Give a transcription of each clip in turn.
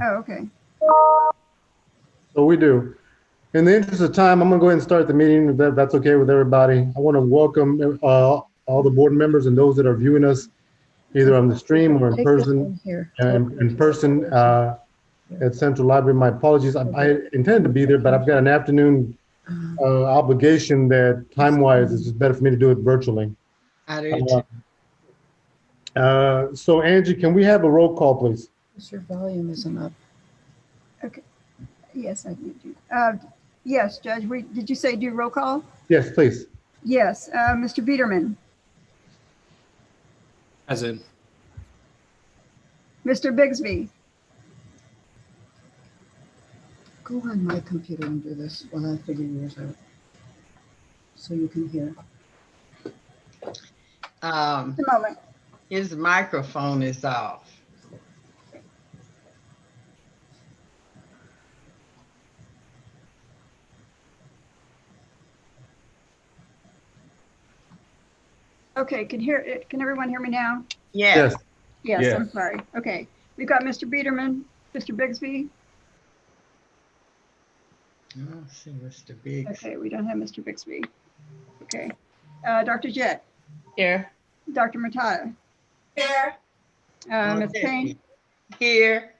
Oh, okay. So we do. In the interest of time, I'm going to go ahead and start the meeting, if that's okay with everybody. I want to welcome all the board members and those that are viewing us either on the stream or in person. At Central Library. My apologies. I intended to be there, but I've got an afternoon obligation that time-wise it's just better for me to do it virtually. So Angie, can we have a roll call, please? Your volume isn't up. Okay. Yes, I did. Yes, Judge. Did you say do roll call? Yes, please. Yes. Mr. Biederman. As in. Mr. Bigsby. Go on my computer and do this while I figure yours out, so you can hear. A moment. His microphone is off. Okay, can everyone hear me now? Yes. Yes, Yeah. I'm sorry. Okay, we've got Mr. Biederman, Mr. Bigsby. Oh, see Mr. Biggs. Okay, we don't have Mr. Bixby. Okay. Dr. Jett. Here. Dr. Matata. Here. Ms. Payne. Here.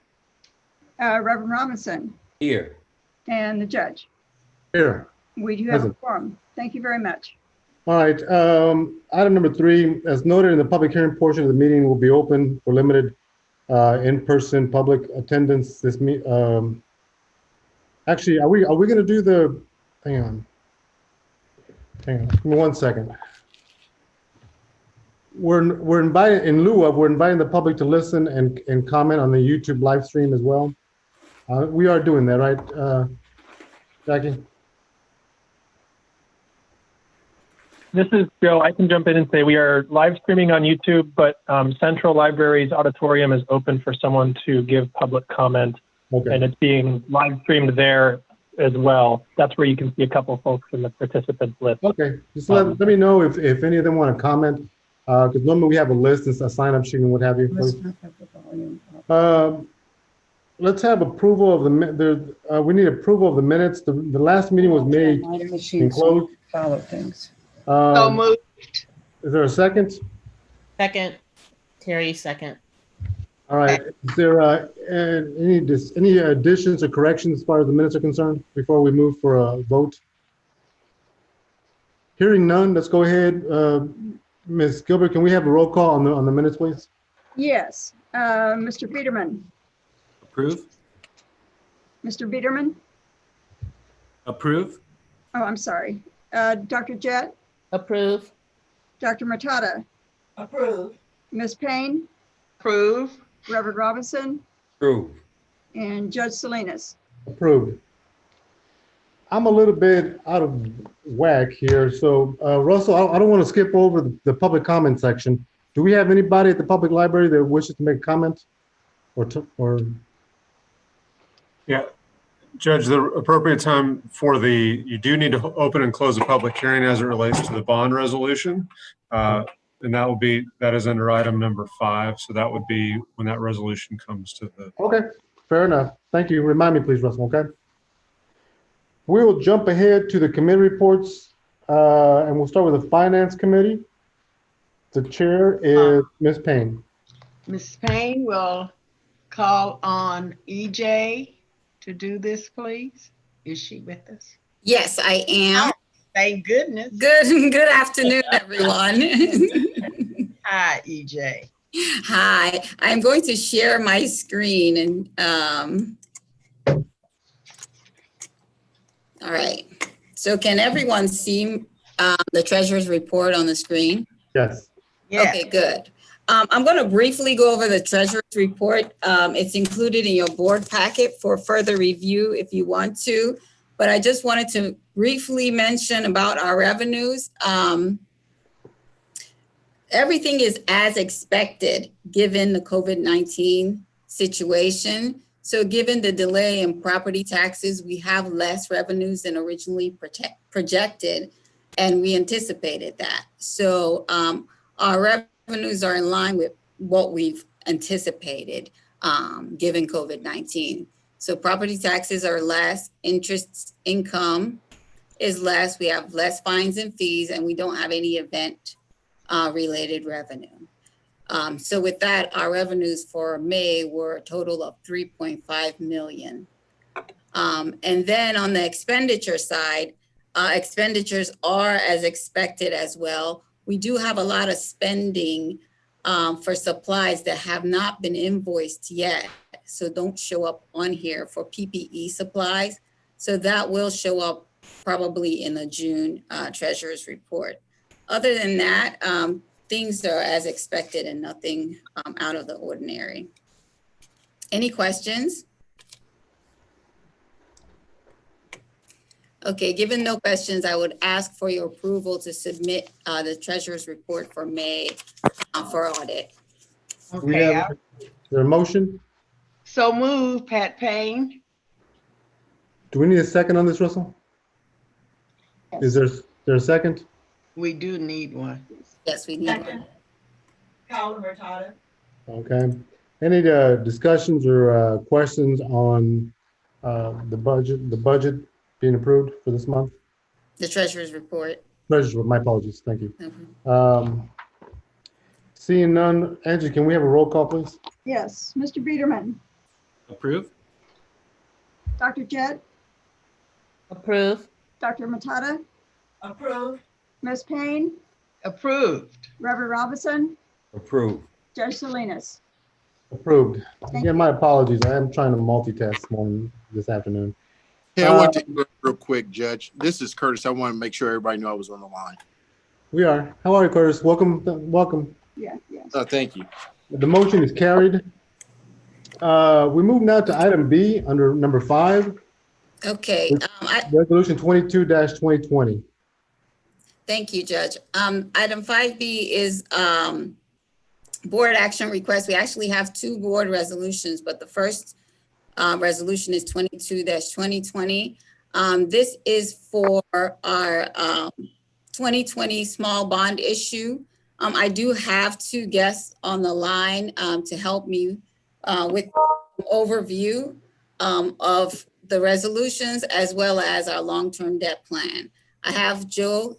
Reverend Robinson. Here. And the judge. Here. We do have a quorum. Thank you very much. All right. Item number 3, as noted in the public hearing portion of the meeting, will be open for limited in-person public attendance. Actually, are we going to do the, hang on, give me 1 second. We're inviting the public to listen and comment on the YouTube live stream as well. We are doing that, right, Jackie? This is Joe. I can jump in and say we are live streaming on YouTube, but Central Library's auditorium is open for someone to give public comment. Okay. And it's being live streamed there as well. That's where you can see a couple folks in the participants list. Okay, just let me know if any of them want to comment, because normally we have a list and a sign-up sheet and what have you. Let's have approval of we need approval of the minutes. The last meeting was made and closed. Follow things. So moved. Is there a second? Second. Terry, second. All right. Is there any additions or corrections as far as the minutes are concerned before we move for a vote? Hearing none, let's go ahead. Ms. Gilbert, can we have a roll call on the minutes, please? Yes. Mr. Biederman. Approve. Mr. Biederman. Approve. Oh, I'm sorry. Dr. Jett. Approve. Dr. Matata. Approve. Ms. Payne. Approve. Reverend Robinson. Approve. And Judge Salinas. Approved. I'm a little bit out of whack here. So Russell, I don't want to skip over the public comment section. Do we have anybody at the public library that wishes to make a comment or? Yeah, Judge, the appropriate time you do need to open and close a public hearing as it relates to the bond resolution. And that is under item number 5. So that would be when that resolution comes to the. Okay, fair enough. Thank you. Remind me, please, Russell, okay? We will jump ahead to the committee reports and we'll start with the Finance Committee. The chair is Ms. Payne. Ms. Payne will call on EJ to do this, please. Is she with us? Yes, I am. Oh, thank goodness. Good afternoon, everyone. Hi, EJ. Hi, I'm going to share my screen and all right. So can everyone see the treasurer's report on the screen? Yes. Yeah. Okay, good. I'm going to briefly go over the treasurer's report. It's included in your board packet for further review if you want to, but I just wanted to briefly mention about our revenues. Everything is as expected given the COVID-19 situation. So given the delay in property taxes, we have less revenues than originally projected, and we anticipated that. So our revenues are in line with what we've anticipated. given COVID-19. So property taxes are less, interest income is less, we have less fines and fees, and we don't have any event related revenue. So with that, our revenues for May were a total of 3.5 million. And then on the expenditure side, expenditures are as expected as well. We do have a lot of spending for supplies that have not been invoiced yet, so don't show up on here for PPE supplies. So that will show up probably in the June treasurer's report. Other than that, things are as expected and nothing out of the ordinary. Any questions? Okay, given no questions, I would ask for your approval to submit the treasurer's report for May for audit. We Okay, have, is there a motion? so move, Pat Payne. Do we need a second on this, Russell? Is there a second? We do need one. Yes, we need one. Okay. Any discussions or questions on the budget being approved for this month? The treasurer's report. Treasurer, my apologies. Thank you. Mhm. Seeing none, Angie, can we have a roll call, please? Yes, Mr. Biederman, Approve? Dr. Jett, Approve. Dr. Matata. Approved. Ms. Payne, Approved. Reverend Robinson, Approved. Judge Salinas. Approved. Thank Again, my apologies. I am trying to multitask this afternoon. Hey, I want to take real quick, Judge. This is Curtis. I want to make sure everybody knew I was on the line. We are. How are you, Curtis? Welcome. Welcome. Yeah, yes. Thank you. The motion is carried. We move now to item B under number 5, Okay, Resolution 22-2020. thank you, Judge. Item 5B is board action request. We actually have 2 board resolutions, but the first resolution is 22-2020. This is for our 2020 small bond issue. I do have 2 guests on the line to help me with an overview of the resolutions as well as our long-term debt plan. I have Joe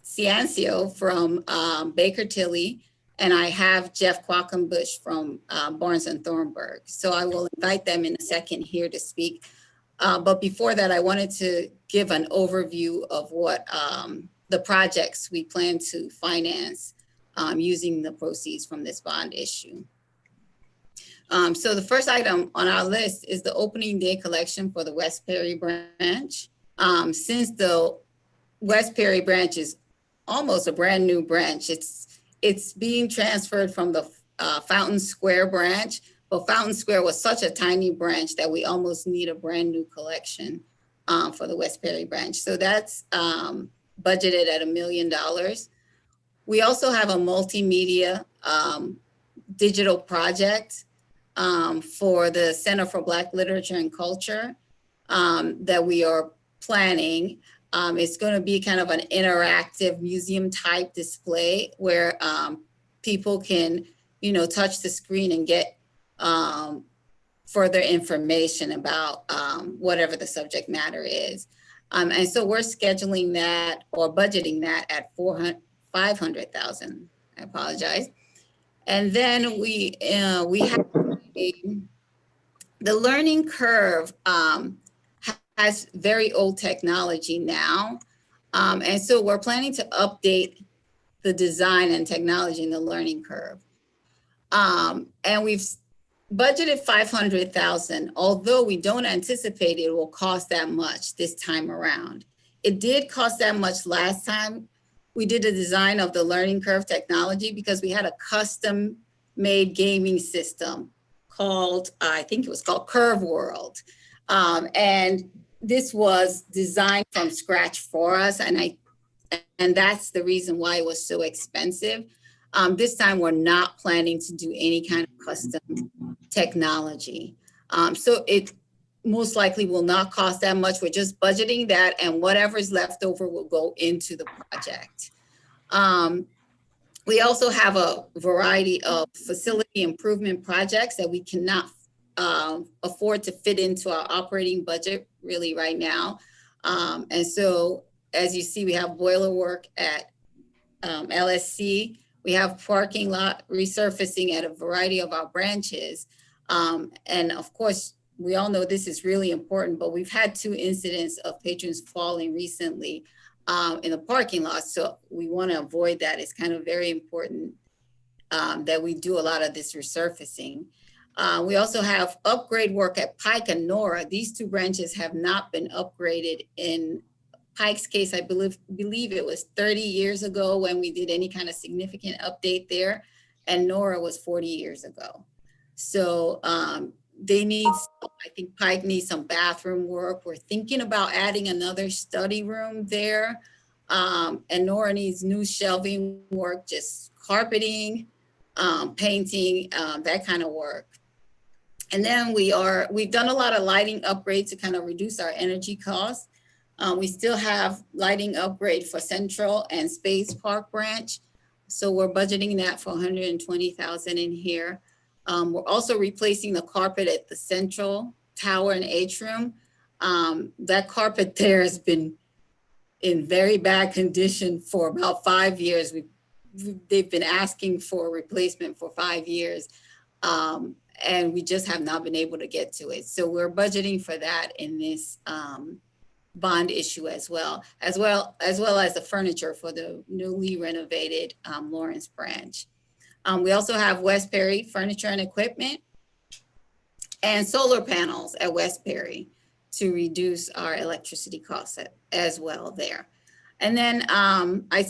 Ciancio from Baker Tilly, and I have Jeff Quackenbush from Barnes and Thornburg. So I will invite them in a second here to speak. But before that, I wanted to give an overview of what the projects we plan to finance using the proceeds from this bond issue. So the first item on our list is the opening day collection for the West Perry branch. Since the West Perry branch is almost a brand new branch, it's being transferred from the Fountain Square branch, but Fountain Square was such a tiny branch that we almost need a brand new collection for the West Perry branch. So that's budgeted at $1 million. We also have a multimedia digital project for the Center for Black Literature and Culture that we are planning. It's going to be kind of an interactive museum type display where people can, touch the screen and get further information about whatever the subject matter is. And so we're scheduling that or budgeting that at $500,000. I apologize. And then we have the learning curve has very old technology now. And so we're planning to update the design and technology in the learning curve. And we've budgeted $500,000, although we don't anticipate it will cost that much this time around. It did cost that much last time we did a design of the learning curve technology because we had a custom made gaming system called, I think it was called Curve World. And this was designed from scratch for us. And that's the reason why it was so expensive. This time we're not planning to do any kind of custom technology. So it most likely will not cost that much. We're just budgeting that, and whatever is left over will go into the project. We also have a variety of facility improvement projects that we cannot afford to fit into our operating budget really right now. And so, as you see, we have boiler work at LSC. We have parking lot resurfacing at a variety of our branches. And of course, we all know this is really important, but we've had 2 incidents of patrons falling recently in the parking lot. So we want to avoid that. It's kind of very important that we do a lot of this resurfacing. We also have upgrade work at Pike and Nora. These 2 branches have not been upgraded. In Pike's case, I believe it was 30 years ago when we did any kind of significant update there, and Nora was 40 years ago. So they need, I think Pike needs some bathroom work. We're thinking about adding another study room there. And Nora needs new shelving work, just carpeting, painting, that kind of work. And then we've done a lot of lighting upgrades to kind of reduce our energy costs. We still have lighting upgrade for Central and Space Park branch. So we're budgeting that for $120,000 in here. We're also replacing the carpet at the Central Tower and Atrium. That carpet there has been in very bad condition for about 5 years. They've been asking for a replacement for 5 years. And we just have not been able to get to it. So we're budgeting for that in this bond issue as well as the furniture for the newly renovated Lawrence branch. We also have West Perry furniture and equipment and solar panels at West Perry to reduce our electricity costs as well there. And then I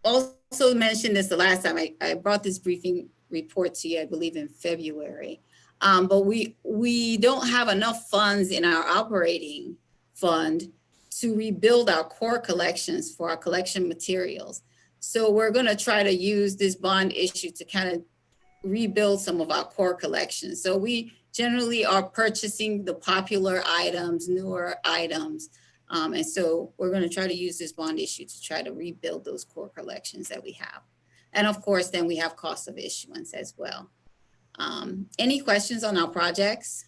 also mentioned this the last time I brought this briefing report to you, I believe in February. But we don't have enough funds in our operating fund to rebuild our core collections for our collection materials. So we're going to try to use this bond issue to kind of rebuild some of our core collections. So we generally are purchasing the popular items, newer items. And so we're going to try to use this bond issue to try to rebuild those core collections that we have. And of course, then we have cost of issuance as well. Any questions on our projects?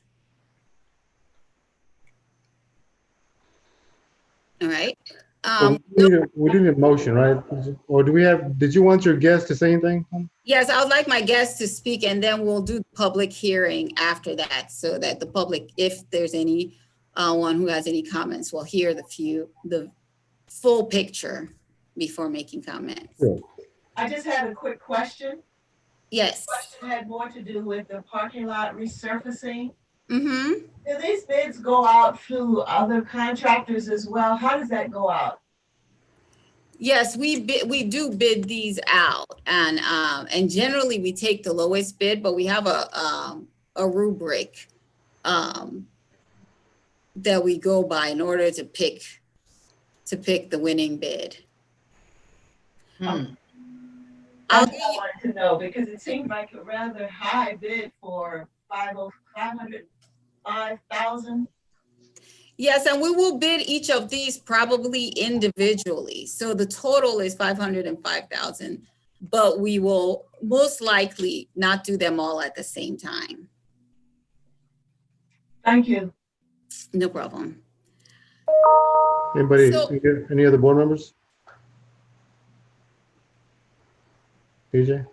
All right. So we didn't have a motion, right? Or did you want your guest to say anything? Yes, I would like my guests to speak, and then we'll do the public hearing after that, so that the public, if there's any one who has any comments, will hear the full picture before making comments. Sure. I just had a quick question. Yes. The question had more to do with the parking lot resurfacing. Mm-hmm. Do these bids go out to other contractors as well? How does that go out? Yes, we do bid these out, and generally we take the lowest bid, but we have a rubric that we go by in order to pick the winning bid. I wanted to know because it seemed like a rather high bid for $505,000. Yes, and we will bid each of these probably individually. So the total is $505,000, but we will most likely not do them all at the same time. Thank you. No problem. Anybody, any other board members? PJ?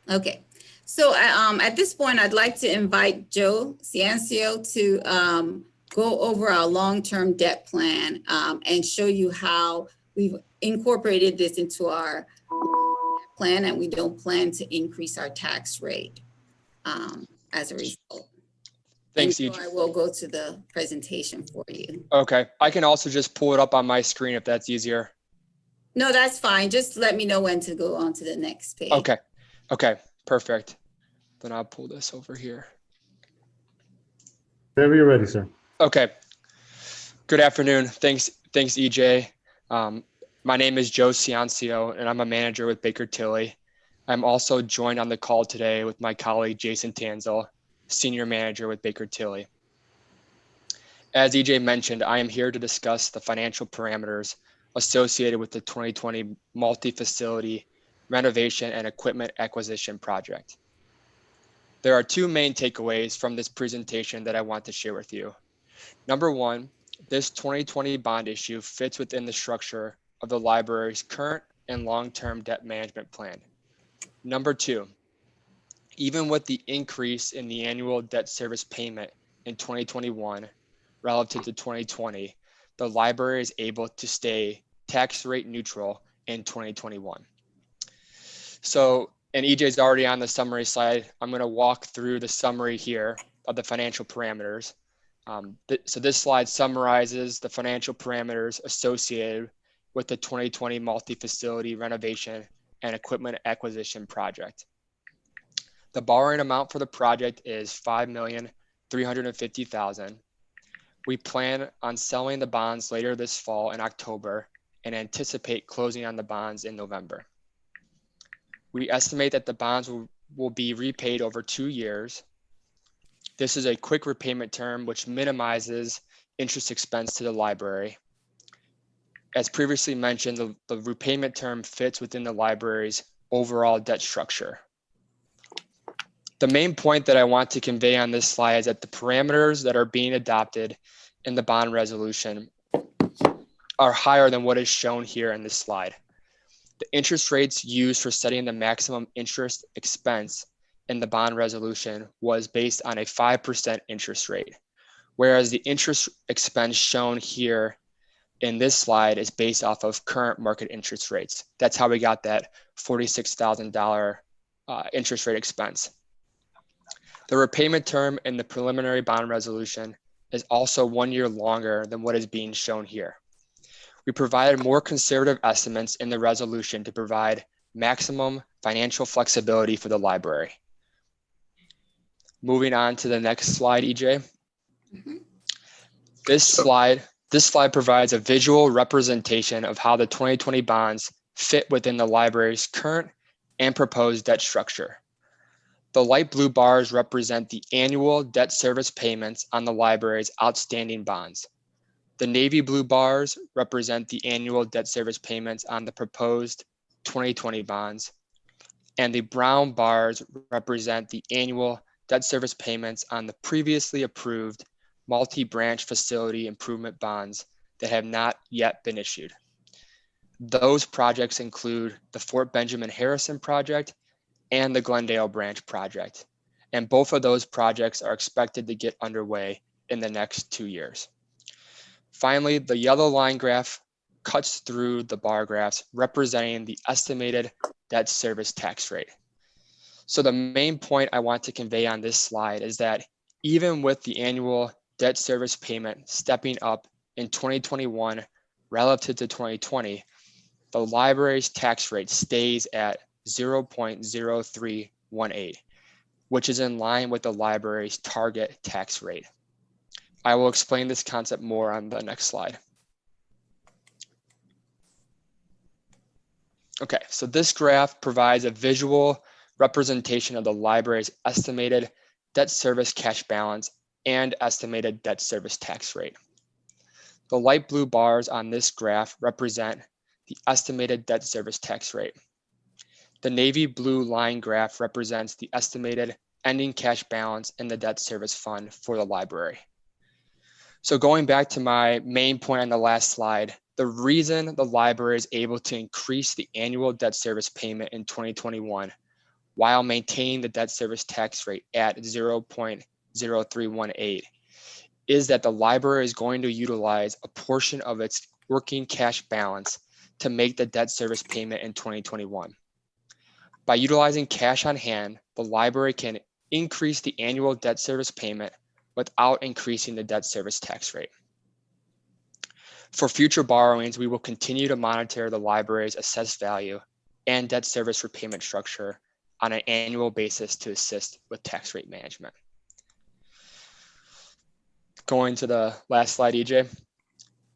Okay. So at this point, I'd like to invite Joe Ciancio to go over our long-term debt plan and show you how we've incorporated this into our plan, and we don't plan to increase our tax rate as a result. Thanks, so I will go to the presentation for you. Okay. I can also just pull it up on my screen if that's easier. No, that's fine. Just let me know when to go on to the next page. Okay. Okay. Perfect. Then I'll pull this over here. Whenever you're ready, sir. Okay. Good afternoon. Thanks, EJ. My name is Joe Ciancio, and I'm a manager with Baker Tilly. I'm also joined on the call today with my colleague, Jason Tanzel, senior manager with Baker Tilly. As EJ mentioned, I am here to discuss the financial parameters associated with the 2020 multi-facility renovation and equipment acquisition project. There are two main takeaways from this presentation that I want to share with you. Number one, this 2020 bond issue fits within the structure of the library's current and long-term debt management plan. Number two, even with the increase in the annual debt service payment in 2021 relative to 2020, the library is able to stay tax rate neutral in 2021. So, and EJ's already on the summary slide. I'm going to walk through the summary here of the financial parameters. So this slide summarizes the financial parameters associated with the 2020 multi-facility renovation and equipment acquisition project. The borrowing amount for the project is $5,350,000. We plan on selling the bonds later this fall in October and anticipate closing on the bonds in November. We estimate that the bonds will be repaid over 2 years. This is a quick repayment term which minimizes interest expense to the library. As previously mentioned, the repayment term fits within the library's overall debt structure. The main point that I want to convey on this slide is that the parameters that are being adopted in the bond resolution are higher than what is shown here in this slide. The interest rates used for setting the maximum interest expense in the bond resolution was based on a 5% interest rate, whereas the interest expense shown here in this slide is based off of current market interest rates. That's how we got that $46,000 interest rate expense. The repayment term in the preliminary bond resolution is also 1 year longer than what is being shown here. We provided more conservative estimates in the resolution to provide maximum financial flexibility for the library. Moving on to the next slide, EJ. This slide provides a visual representation of how the 2020 bonds fit within the library's current and proposed debt structure. The light blue bars represent the annual debt service payments on the library's outstanding bonds. The navy blue bars represent the annual debt service payments on the proposed 2020 bonds, and the brown bars represent the annual debt service payments on the previously approved multi-branch facility improvement bonds that have not yet been issued. Those projects include the Fort Benjamin Harrison project and the Glendale branch project, and both of those projects are expected to get underway in the next 2 years. Finally, the yellow line graph cuts through the bar graphs representing the estimated debt service tax rate. So the main point I want to convey on this slide is that even with the annual debt service payment stepping up in 2021 relative to 2020, the library's tax rate stays at 0.0318, which is in line with the library's target tax rate. I will explain this concept more on the next slide. Okay, so this graph provides a visual representation of the library's estimated debt service cash balance and estimated debt service tax rate. The light blue bars on this graph represent the estimated debt service tax rate. The navy blue line graph represents the estimated ending cash balance in the debt service fund for the library. So going back to my main point on the last slide, the reason the library is able to increase the annual debt service payment in 2021 while maintaining the debt service tax rate at 0.0318 is that the library is going to utilize a portion of its working cash balance to make the debt service payment in 2021. By utilizing cash on hand, the library can increase the annual debt service payment without increasing the debt service tax rate. For future borrowings, we will continue to monitor the library's assessed value and debt service repayment structure on an annual basis to assist with tax rate management. Going to the last slide, EJ.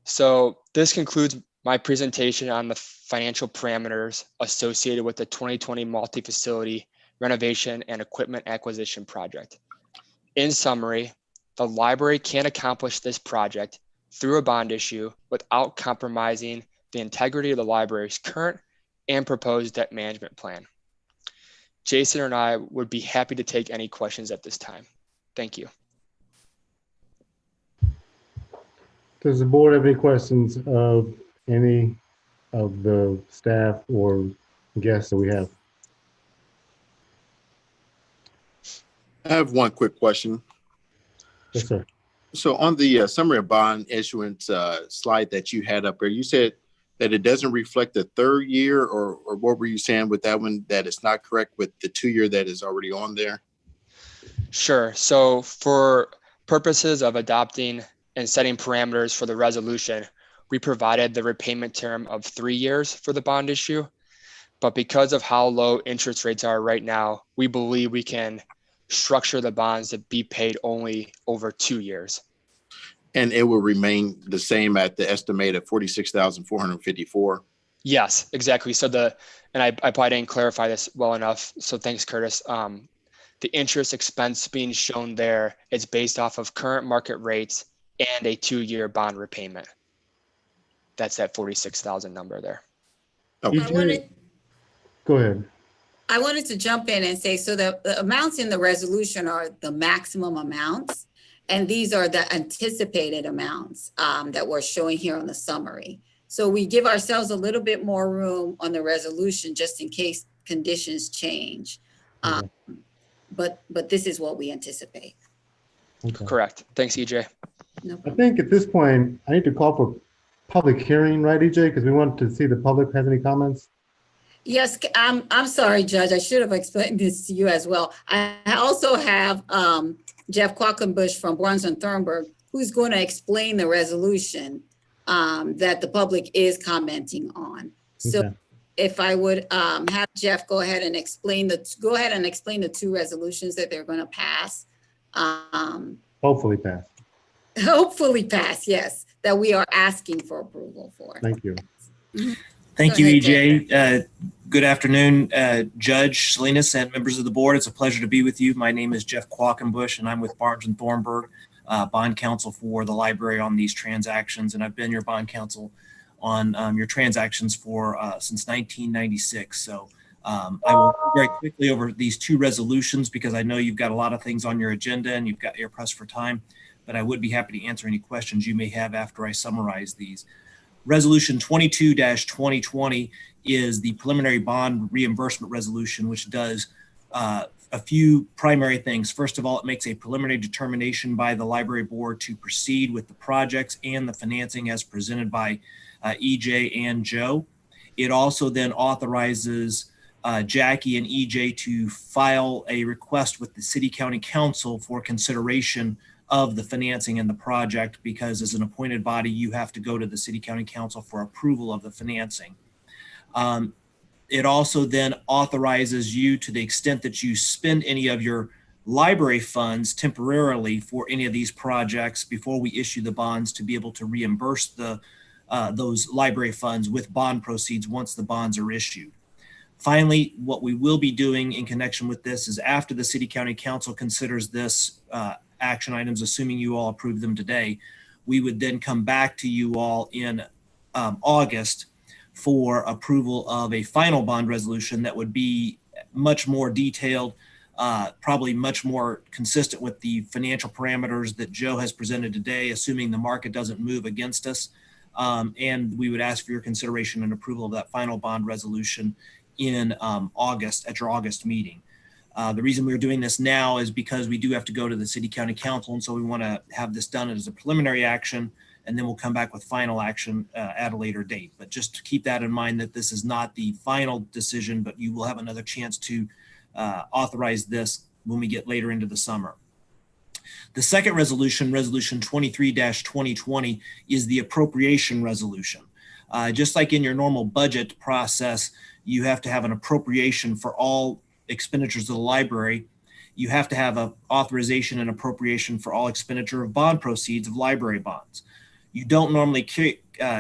So this concludes my presentation on the financial parameters associated with the 2020 multi-facility renovation and equipment acquisition project. In summary, the library can accomplish this project through a bond issue without compromising the integrity of the library's current and proposed debt management plan. Jason and I would be happy to take any questions at this time. Thank you. Does the board have any questions of any of the staff or guests that we have? I have one quick question. Yes, sir. So on the summary of bond issuance slide that you had up there, you said that it doesn't reflect the third year, or what were you saying with that one, that it's not correct with the 2 year that is already on there? Sure. So for purposes of adopting and setting parameters for the resolution, we provided the repayment term of 3 years for the bond issue. But because of how low interest rates are right now, we believe we can structure the bonds to be paid only over 2 years. And it will remain the same at the estimated 46,454. Yes, exactly. So I probably didn't clarify this well enough. So thanks, Curtis. The interest expense being shown there is based off of current market rates and a 2 year bond repayment. That's that 46,000 number there. Okay. Go ahead. I wanted to jump in and say, so the amounts in the resolution are the maximum amounts, and these are the anticipated amounts that we're showing here on the summary. So we give ourselves a little bit more room on the resolution just in case conditions change. Okay. But this is what we anticipate. Okay. Correct. Thanks, EJ. No I problem. think at this point, I need to call for public hearing, right, EJ? Because we want to see the public has any comments. Yes, I'm sorry, Judge. I should have explained this to you as well. I also have Jeff Quackenbush from Barnes and Thornburg, who's going to explain the resolution that the public is commenting on. So Okay. if I would have Jeff go ahead and explain the 2 resolutions that they're going to pass. Hopefully pass. Hopefully pass, yes, that we are asking for approval for. Thank you. Thank Go you, ahead, EJ. Good afternoon, Judge Salinas and members of the board. It's a pleasure to be with you. My name is Jeff Quackenbush, and I'm with Barnes and Thornburg, bond counsel for the library on these transactions. And I've been your bond counsel on your transactions for since 1996. So I will go very quickly over these 2 resolutions because I know you've got a lot of things on your agenda and you're pressed for time. But I would be happy to answer any questions you may have after I summarize these. Resolution 22-2020 is the preliminary bond reimbursement resolution, which does a few primary things. First of all, it makes a preliminary determination by the library board to proceed with the projects and the financing as presented by EJ and Joe. It also then authorizes Jackie and EJ to file a request with the City County Council for consideration of the financing and the project, because as an appointed body, you have to go to the City County Council for approval of the financing. It also then authorizes you, to the extent that you spend any of your library funds temporarily for any of these projects before we issue the bonds, to be able to reimburse those library funds with bond proceeds once the bonds are issued. Finally, what we will be doing in connection with this is, after the City County Council considers this action items, assuming you all approve them today, we would then come back to you all in August for approval of a final bond resolution that would be much more detailed, probably much more consistent with the financial parameters that Joe has presented today, assuming the market doesn't move against us. And we would ask for your consideration and approval of that final bond resolution in August, at your August meeting. The reason we're doing this now is because we do have to go to the City County Council, and so we want to have this done as a preliminary action, and then we'll come back with final action at a later date. But just to keep that in mind, that this is not the final decision, but you will have another chance to authorize this when we get later into the summer. The second resolution, Resolution 23-2020, is the appropriation resolution. Just like in your normal budget process, you have to have an appropriation for all expenditures of the library. You have to have an authorization and appropriation for all expenditure of bond proceeds of library bonds. You don't normally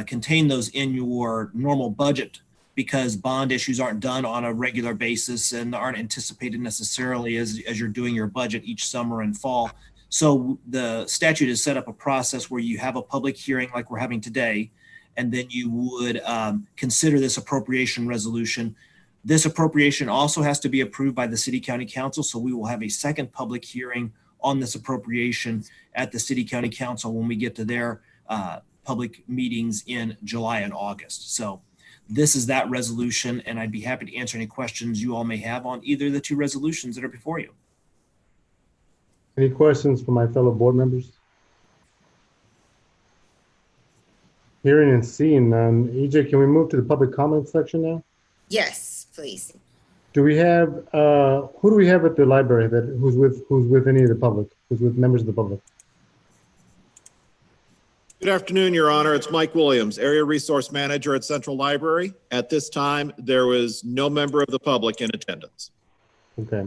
contain those in your normal budget because bond issues aren't done on a regular basis and aren't anticipated necessarily as you're doing your budget each summer and fall. So the statute has set up a process where you have a public hearing like we're having today, and then you would consider this appropriation resolution. This appropriation also has to be approved by the City County Council, so we will have a second public hearing on this appropriation at the City County Council when we get to their public meetings in July and August. So this is that resolution, and I'd be happy to answer any questions you all may have on either of the two resolutions that are before you. Any questions from my fellow board members? Hearing and seeing none. EJ, can we move to the public comment section now? Yes, please. Do we have, who do we have at the library who's with any of the public, who's with members of the public? Good afternoon, Your Honor. It's Mike Williams, Area Resource Manager at Central Library. At this time, there was no member of the public in attendance. Okay.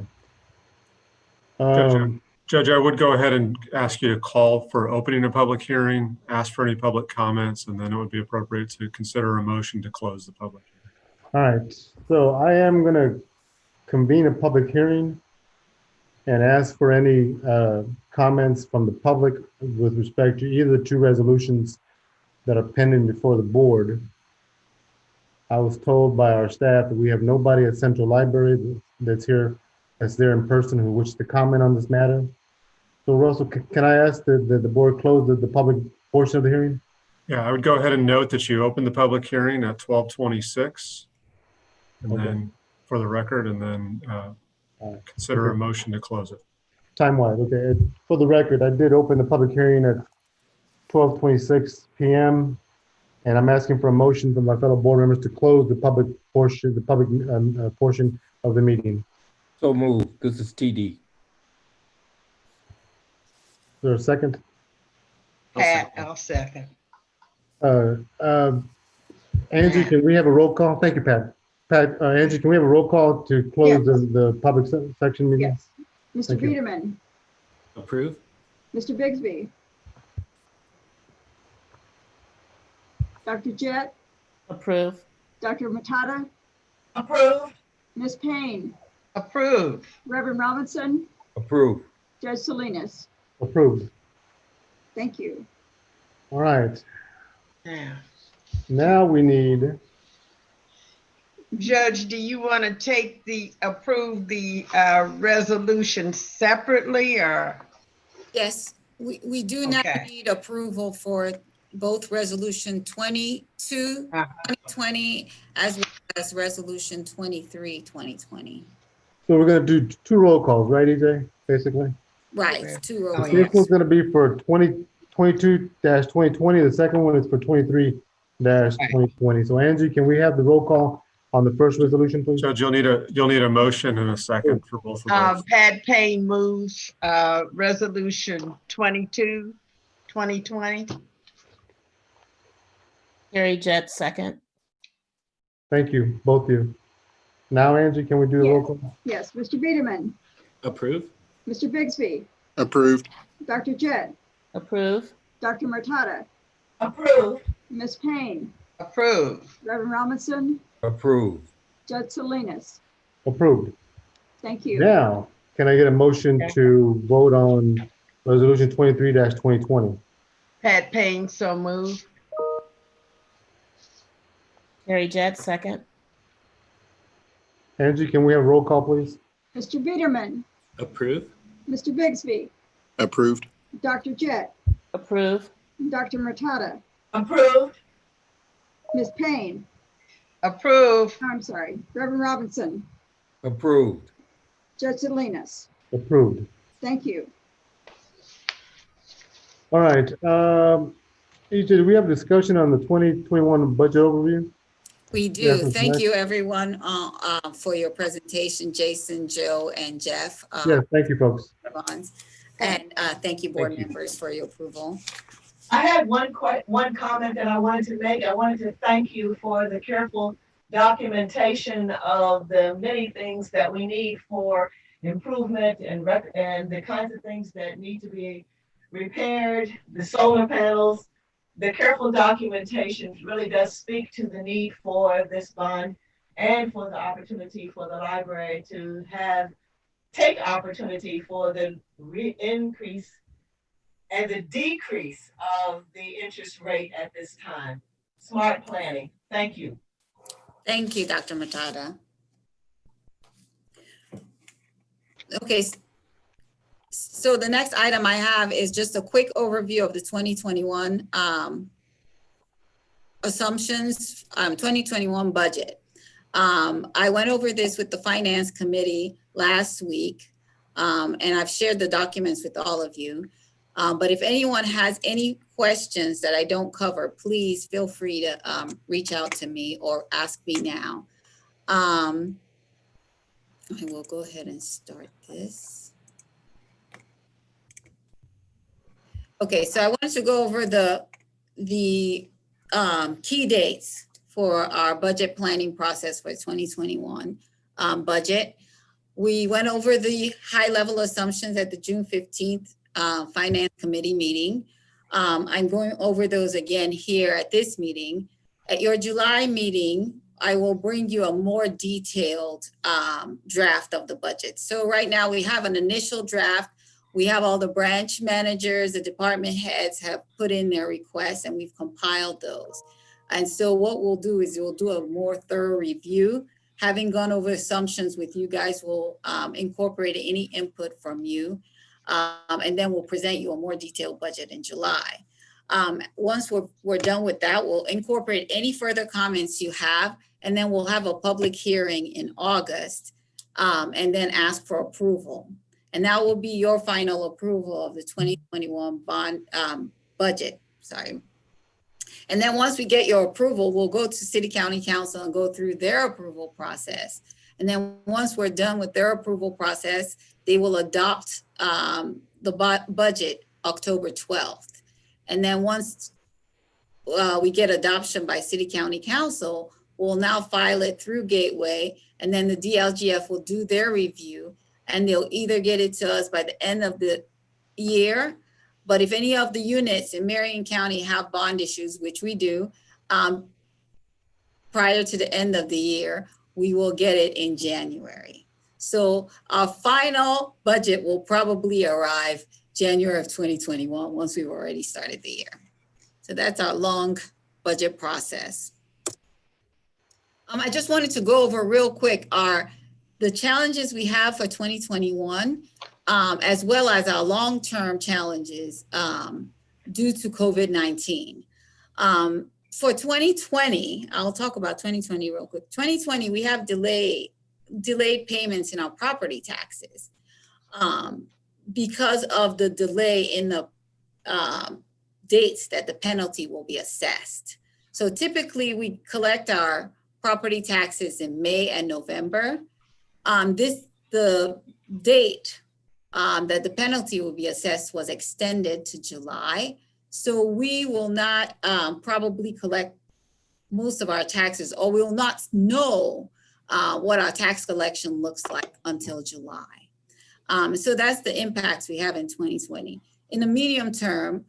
Judge, I would go ahead and ask you to call for opening a public hearing, ask for any public comments, and then it would be appropriate to consider a motion to close the public hearing. All right, so I am going to convene a public hearing and ask for any comments from the public with respect to either of the two resolutions that are pending before the board. I was told by our staff that we have nobody at Central Library that's there in person who wishes to comment on this matter. So Russell, can I ask that the board close the public portion of the hearing? Yeah, I would go ahead and note that you opened the public hearing at 12:26. And Okay. then for the record, and then consider a motion to close it. Time-wise, okay. For the record, I did open the public hearing at 12:26 p.m. And I'm asking for a motion from my fellow board members to close the public portion, portion of the meeting. So moved. This is TD. Is there a second? Pat, I'll second. Angie, can we have a roll call? Thank you, Pat. Angie, can we have a roll call to close the public section meeting? Yes. Mr. Thank you. Biederman, Approve? Mr. Bigsby, Dr. Jett, Approve. Dr. Matata, Approved. Ms. Payne, Approve. Reverend Robinson, Approve. Judge Salinas. Approved. Thank you. All right. Yeah. Now we need, Judge, do you want to approve the resolution separately, or? Yes, we do not Okay. need approval for both resolution 22, 2020, as well as resolution 23, 2020. so we're going to do two roll calls, right, EJ, basically? Right, two roll calls. This one's going to be for 22-2020. The second one is for 23-2020. So Angie, can we have the roll call on the first resolution, please? Judge, you'll need a motion and a second for both of those. Pat Payne moves resolution 22, 2020. Carrie Jett, second. Thank you, both of you. Now, Angie, can we do the roll call? Yes, Mr. Biederman, Approve? Mr. Bigsby, Approved. Dr. Jett, Approve. Dr. Matata, Approved. Ms. Payne, Approve. Reverend Robinson, Approved. Judge Salinas. Approved. Thank you. Now, can I get a motion to vote on resolution 23-2020? Pat Payne, so move. Carrie Jett, second. Angie, can we have a roll call, please? Mr. Biederman, Approve? Mr. Bigsby, Approved. Dr. Jett, Approve. Dr. Matata, Approved. Ms. Payne, Approve. I'm sorry, Reverend Robinson, Approved. Judge Salinas. Approved. Thank you. All right. EJ, do we have a discussion on the 2021 budget overview? We do. Yes, Thank you, everyone, for your presentation, Jason, Joe, and Jeff. Yes, thank you, folks. And thank you, board members, for your approval. I had one comment that I wanted to make. I wanted to thank you for the careful documentation of the many things that we need for improvement and the kinds of things that need to be repaired, the solar panels. The careful documentation really does speak to the need for this bond and for the opportunity for the library to take opportunity for the increase and the decrease of the interest rate at this time. Smart planning. Thank you. Thank you, Dr. Matata. Okay. So the next item I have is just a quick overview of the 2021 assumptions, 2021 budget. I went over this with the Finance Committee last week, and I've shared the documents with all of you. But if anyone has any questions that I don't cover, please feel free to reach out to me or ask me now. I will go ahead and start this. Okay, so I wanted to go over the key dates for our budget planning process for 2021 budget. We went over the high level assumptions at the June 15th Finance Committee meeting. I'm going over those again here at this meeting. At your July meeting, I will bring you a more detailed draft of the budget. So right now we have an initial draft. We have all the branch managers, the department heads have put in their requests and we've compiled those. And so what we'll do is we'll do a more thorough review. Having gone over assumptions with you guys, we'll incorporate any input from you. And then we'll present you a more detailed budget in July. Once we're done with that, we'll incorporate any further comments you have, and then we'll have a public hearing in August, and then ask for approval. And that will be your final approval of the 2021 bond budget, sorry. And then once we get your approval, we'll go to City County Council and go through their approval process. And then once we're done with their approval process, they will adopt the budget October 12th. And then once we get adoption by City County Council, we'll now file it through Gateway, and then the DLGF will do their review, and they'll either get it to us by the end of the year. But if any of the units in Marion County have bond issues, which we do, prior to the end of the year, we will get it in January. So our final budget will probably arrive January of 2021 once we've already started the year. So that's our long budget process. I just wanted to go over real quick the challenges we have for 2021, as well as our long-term challenges due to COVID-19. For 2020, I'll talk about 2020 real quick. 2020, we have delayed payments in our property taxes because of the delay in the dates that the penalty will be assessed. So typically we collect our property taxes in May and November. The date that the penalty will be assessed was extended to July. So we will not probably collect most of our taxes, or we will not know what our tax collection looks like until July. So that's the impacts we have in 2020. In the medium term,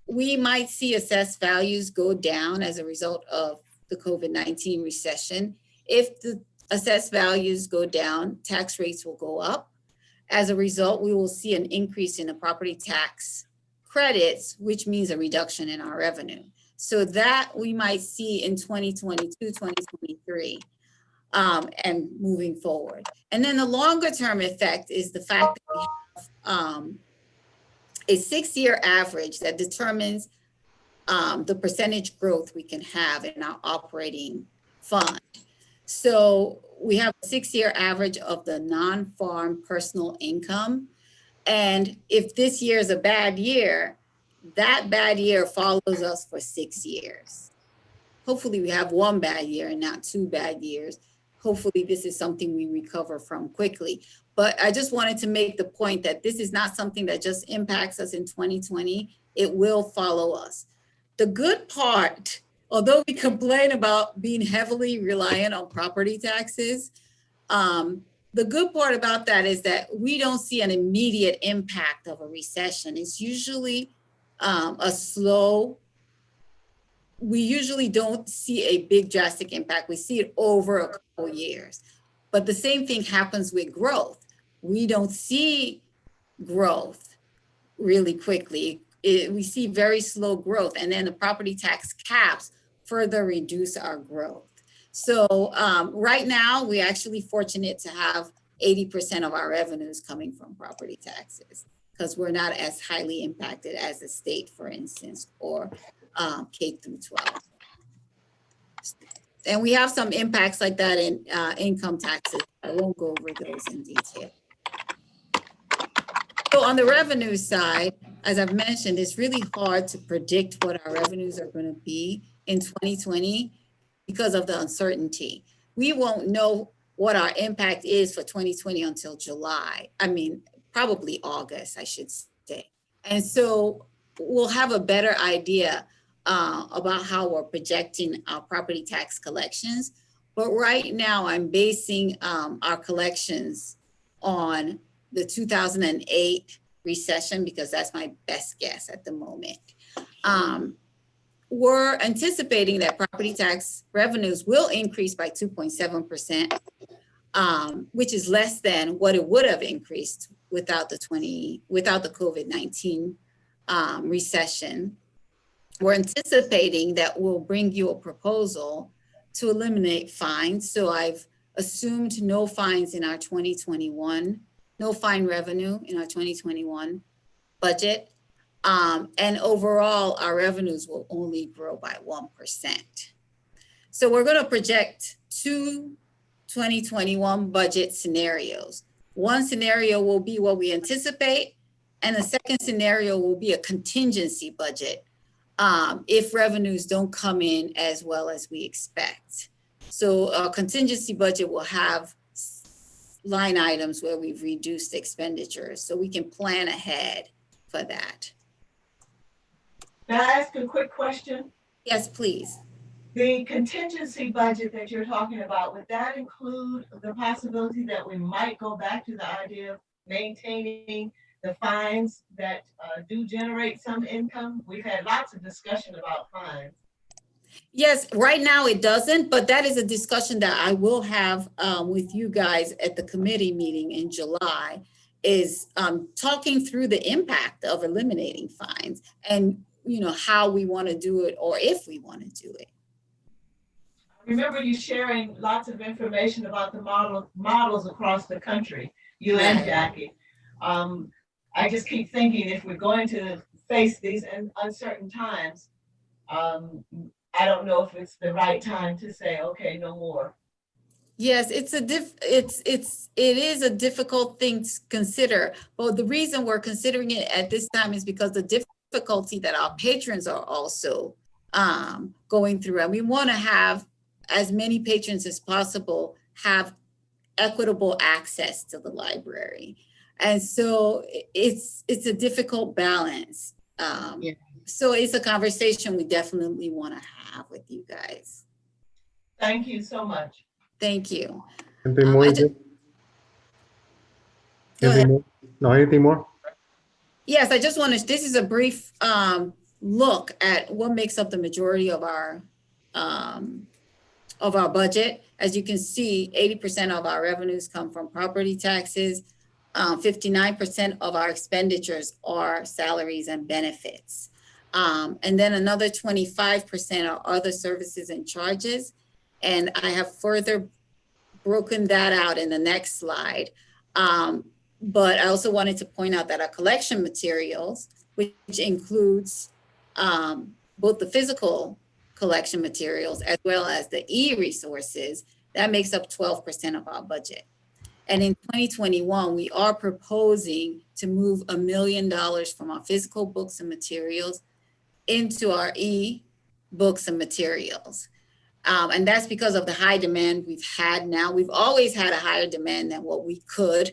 we might see assessed values go down as a result of the COVID-19 recession. If the assessed values go down, tax rates will go up. As a result, we will see an increase in the property tax credits, which means a reduction in our revenue. So that we might see in 2022, 2023, and moving forward. And then the longer term effect is the fact that we have a 6-year average that determines the percentage growth we can have in our operating fund. So we have a 6-year average of the non-farm personal income. And if this year is a bad year, that bad year follows us for 6 years. Hopefully we have one bad year and not 2 bad years. Hopefully this is something we recover from quickly. But I just wanted to make the point that this is not something that just impacts us in 2020. It will follow us. The good part, although we complain about being heavily reliant on property taxes, the good part about that is that we don't see an immediate impact of a recession. It's usually we usually don't see a big drastic impact. We see it over a couple years. But the same thing happens with growth. We don't see growth really quickly. We see very slow growth, and then the property tax caps further reduce our growth. So right now, we're actually fortunate to have 80% of our revenues coming from property taxes, because we're not as highly impacted as the state, for instance, or K through 12. And we have some impacts like that in income taxes. I won't go over those in detail. So on the revenue side, as I've mentioned, it's really hard to predict what our revenues are going to be in 2020 because of the uncertainty. We won't know what our impact is for 2020 until July. I mean, probably August, I should say. And so we'll have a better idea about how we're projecting our property tax collections. But right now I'm basing our collections on the 2008 recession because that's my best guess at the moment. We're anticipating that property tax revenues will increase by 2.7%, which is less than what it would have increased without the COVID-19 recession. We're anticipating that we'll bring you a proposal to eliminate fines. So I've assumed no fines in our 2021, no fine revenue in our 2021 budget. And overall, our revenues will only grow by 1%. So we're going to project two 2021 budget scenarios. One scenario will be what we anticipate, and the second scenario will be a contingency budget if revenues don't come in as well as we expect. So our contingency budget will have line items where we've reduced expenditures, so we can plan ahead for that. May I ask a quick question? Yes, please. The contingency budget that you're talking about, would that include the possibility that we might go back to the idea of maintaining the fines that do generate some income? We've had lots of discussion about fines. Yes, right now it doesn't, but that is a discussion that I will have with you guys at the committee meeting in July, is talking through the impact of eliminating fines and how we want to do it, or if we want to do it. I remember you sharing lots of information about the models across the country, you and Jackie. I just keep thinking, if we're going to face these uncertain times, I don't know if it's the right time to say, okay, no more. Yes, it is a difficult thing to consider. But the reason we're considering it at this time is because the difficulty that our patrons are also going through. And we want to have as many patrons as possible have equitable access to the library. And so it's a difficult balance. Yeah. So it's a conversation we definitely want to have with you guys. Thank you so much. Thank you. Anything more? Anything more? Yes, I just want to, this is a brief look at what makes up the majority of our budget. As you can see, 80% of our revenues come from property taxes. 59% of our expenditures are salaries and benefits. And then another 25% are other services and charges. And I have further broken that out in the next slide. But I also wanted to point out that our collection materials, which includes both the physical collection materials as well as the e-resources, that makes up 12% of our budget. And in 2021, we are proposing to move $1 million from our physical books and materials into our e-books and materials. And that's because of the high demand we've had now. We've always had a higher demand than what we could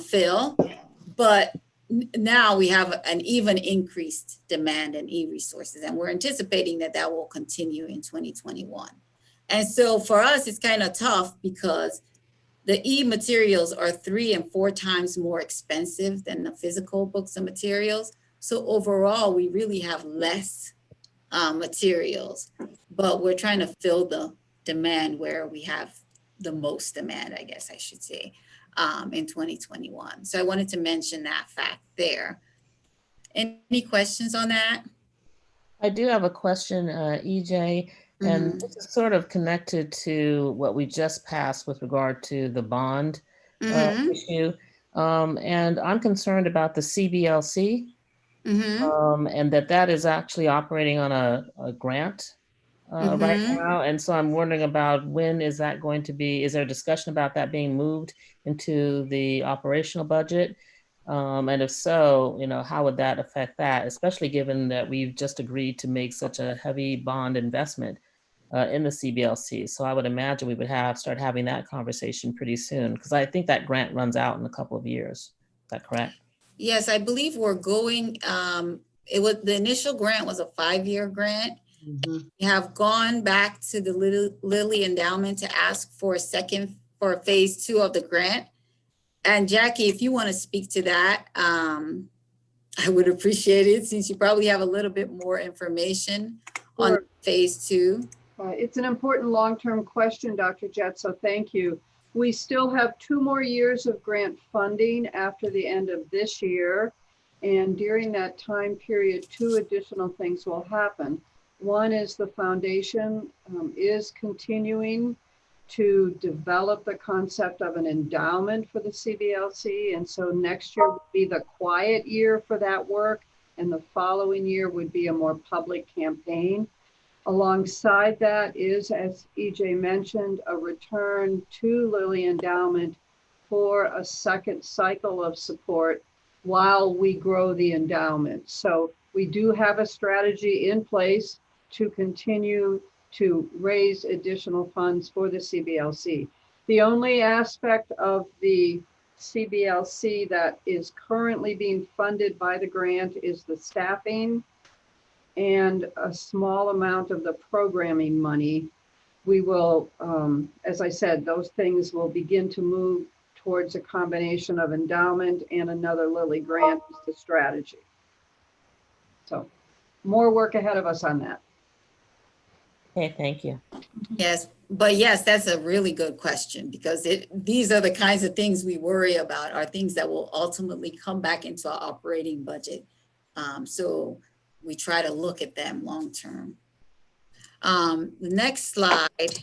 fill, but now we have an even increased demand in e-resources, and we're anticipating that that will continue in 2021. And so for us, it's kind of tough because the e-materials are 3 and 4 times more expensive than the physical books and materials. So overall, we really have less materials, but we're trying to fill the demand where we have the most demand, I guess I should say, in 2021. So I wanted to mention that fact there. Any questions on that? I do have a question, EJ, and this is sort of connected to what we just passed with regard to the bond Mhm. issue. And I'm concerned about the CBLC, and that is actually operating on a grant right now. And so I'm wondering about when is that going to be, is there a discussion about that being moved into the operational budget? And if so, how would that affect that, especially given that we've just agreed to make such a heavy bond investment in the CBLC. So I would imagine we would start having that conversation pretty soon, because I think that grant runs out in a couple of years. Is that correct? Yes, I believe we're going, the initial grant was a 5-year grant. We have gone back to the Lilly Endowment to ask for for phase 2 of the grant. And Jackie, if you want to speak to that, I would appreciate it, since you probably have a little bit more information on phase 2. It's an important long-term question, Dr. Jett, so thank you. We still have 2 more years of grant funding after the end of this year. And during that time period, 2 additional things will happen. One is the foundation is continuing to develop the concept of an endowment for the CBLC. And so next year would be the quiet year for that work. And the following year would be a more public campaign. Alongside that is, as EJ mentioned, a return to Lilly Endowment for a second cycle of support while we grow the endowment. So we do have a strategy in place to continue to raise additional funds for the CBLC. The only aspect of the CBLC that is currently being funded by the grant is the staffing and a small amount of the programming money. We will, as I said, those things will begin to move towards a combination of endowment and another Lilly grant is the strategy. So more work ahead of us on that. Okay, thank you. Yes, but yes, that's a really good question, because these are the kinds of things we worry about, are things that will ultimately come back into our operating budget. So we try to look at them long term. The next slide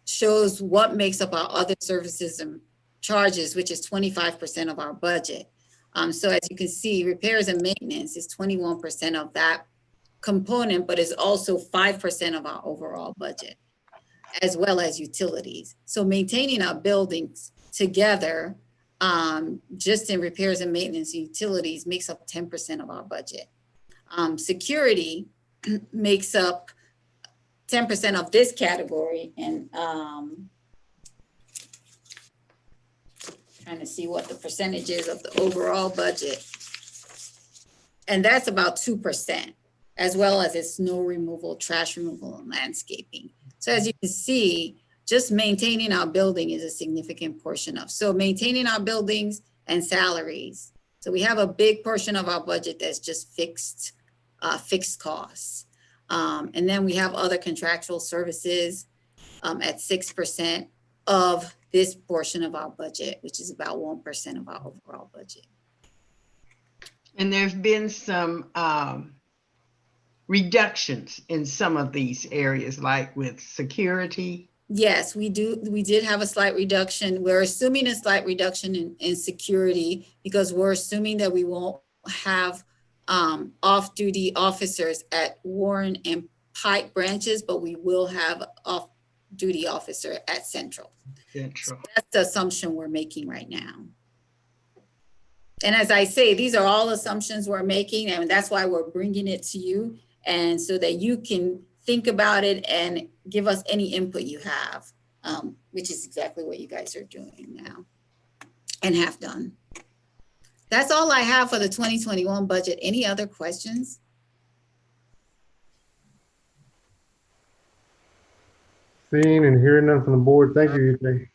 shows what makes up our other services and charges, which is 25% of our budget. So as you can see, repairs and maintenance is 21% of that component, but is also 5% of our overall budget, as well as utilities. So maintaining our buildings together, just in repairs and maintenance and utilities, makes up 10% of our budget. Security makes up 10% of this category, and trying to see what the percentage is of the overall budget. And that's about 2%, as well as its snow removal, trash removal, and landscaping. So as you can see, just maintaining our building is a significant portion of. So maintaining our buildings and salaries. So we have a big portion of our budget that's just fixed costs. And then we have other contractual services at 6% of this portion of our budget, which is about 1% of our overall budget. And there's been some reductions in some of these areas, like with security. Yes, we did have a slight reduction. We're assuming a slight reduction in security, because we're assuming that we won't have off-duty officers at Warren and Pike branches, but we will have off-duty officer at Central. So that's the assumption we're making right now. And as I say, these are all assumptions we're making, and that's why we're bringing it to you, and so that you can think about it and give us any input you have, which is exactly what you guys are doing now and have done. That's all I have for the 2021 budget. Any other questions? Seeing and hearing none from the board. Thank you, EJ.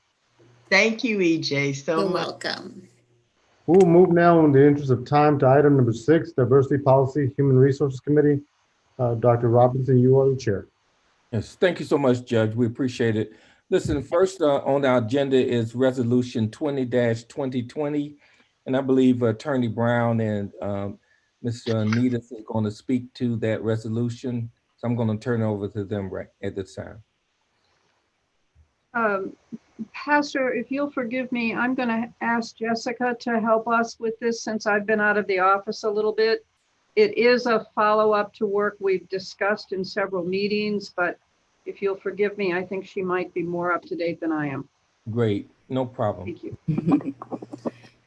Thank you, EJ, so You're much. welcome. We will move now in the interest of time to item number 6, Diversity Policy, Human Resources Committee. Dr. Robinson, you are the chair. Yes, thank you so much, Judge. We appreciate it. Listen, first on our agenda is Resolution 20-2020. And I believe Attorney Brown and Ms. Needus is going to speak to that resolution. So I'm going to turn it over to them right at this time. Pastor, if you'll forgive me, I'm going to ask Jessica to help us with this since I've been out of the office a little bit. It is a follow-up to work we've discussed in several meetings, but if you'll forgive me, I think she might be more up to date than I am. Great, no problem. Thank you.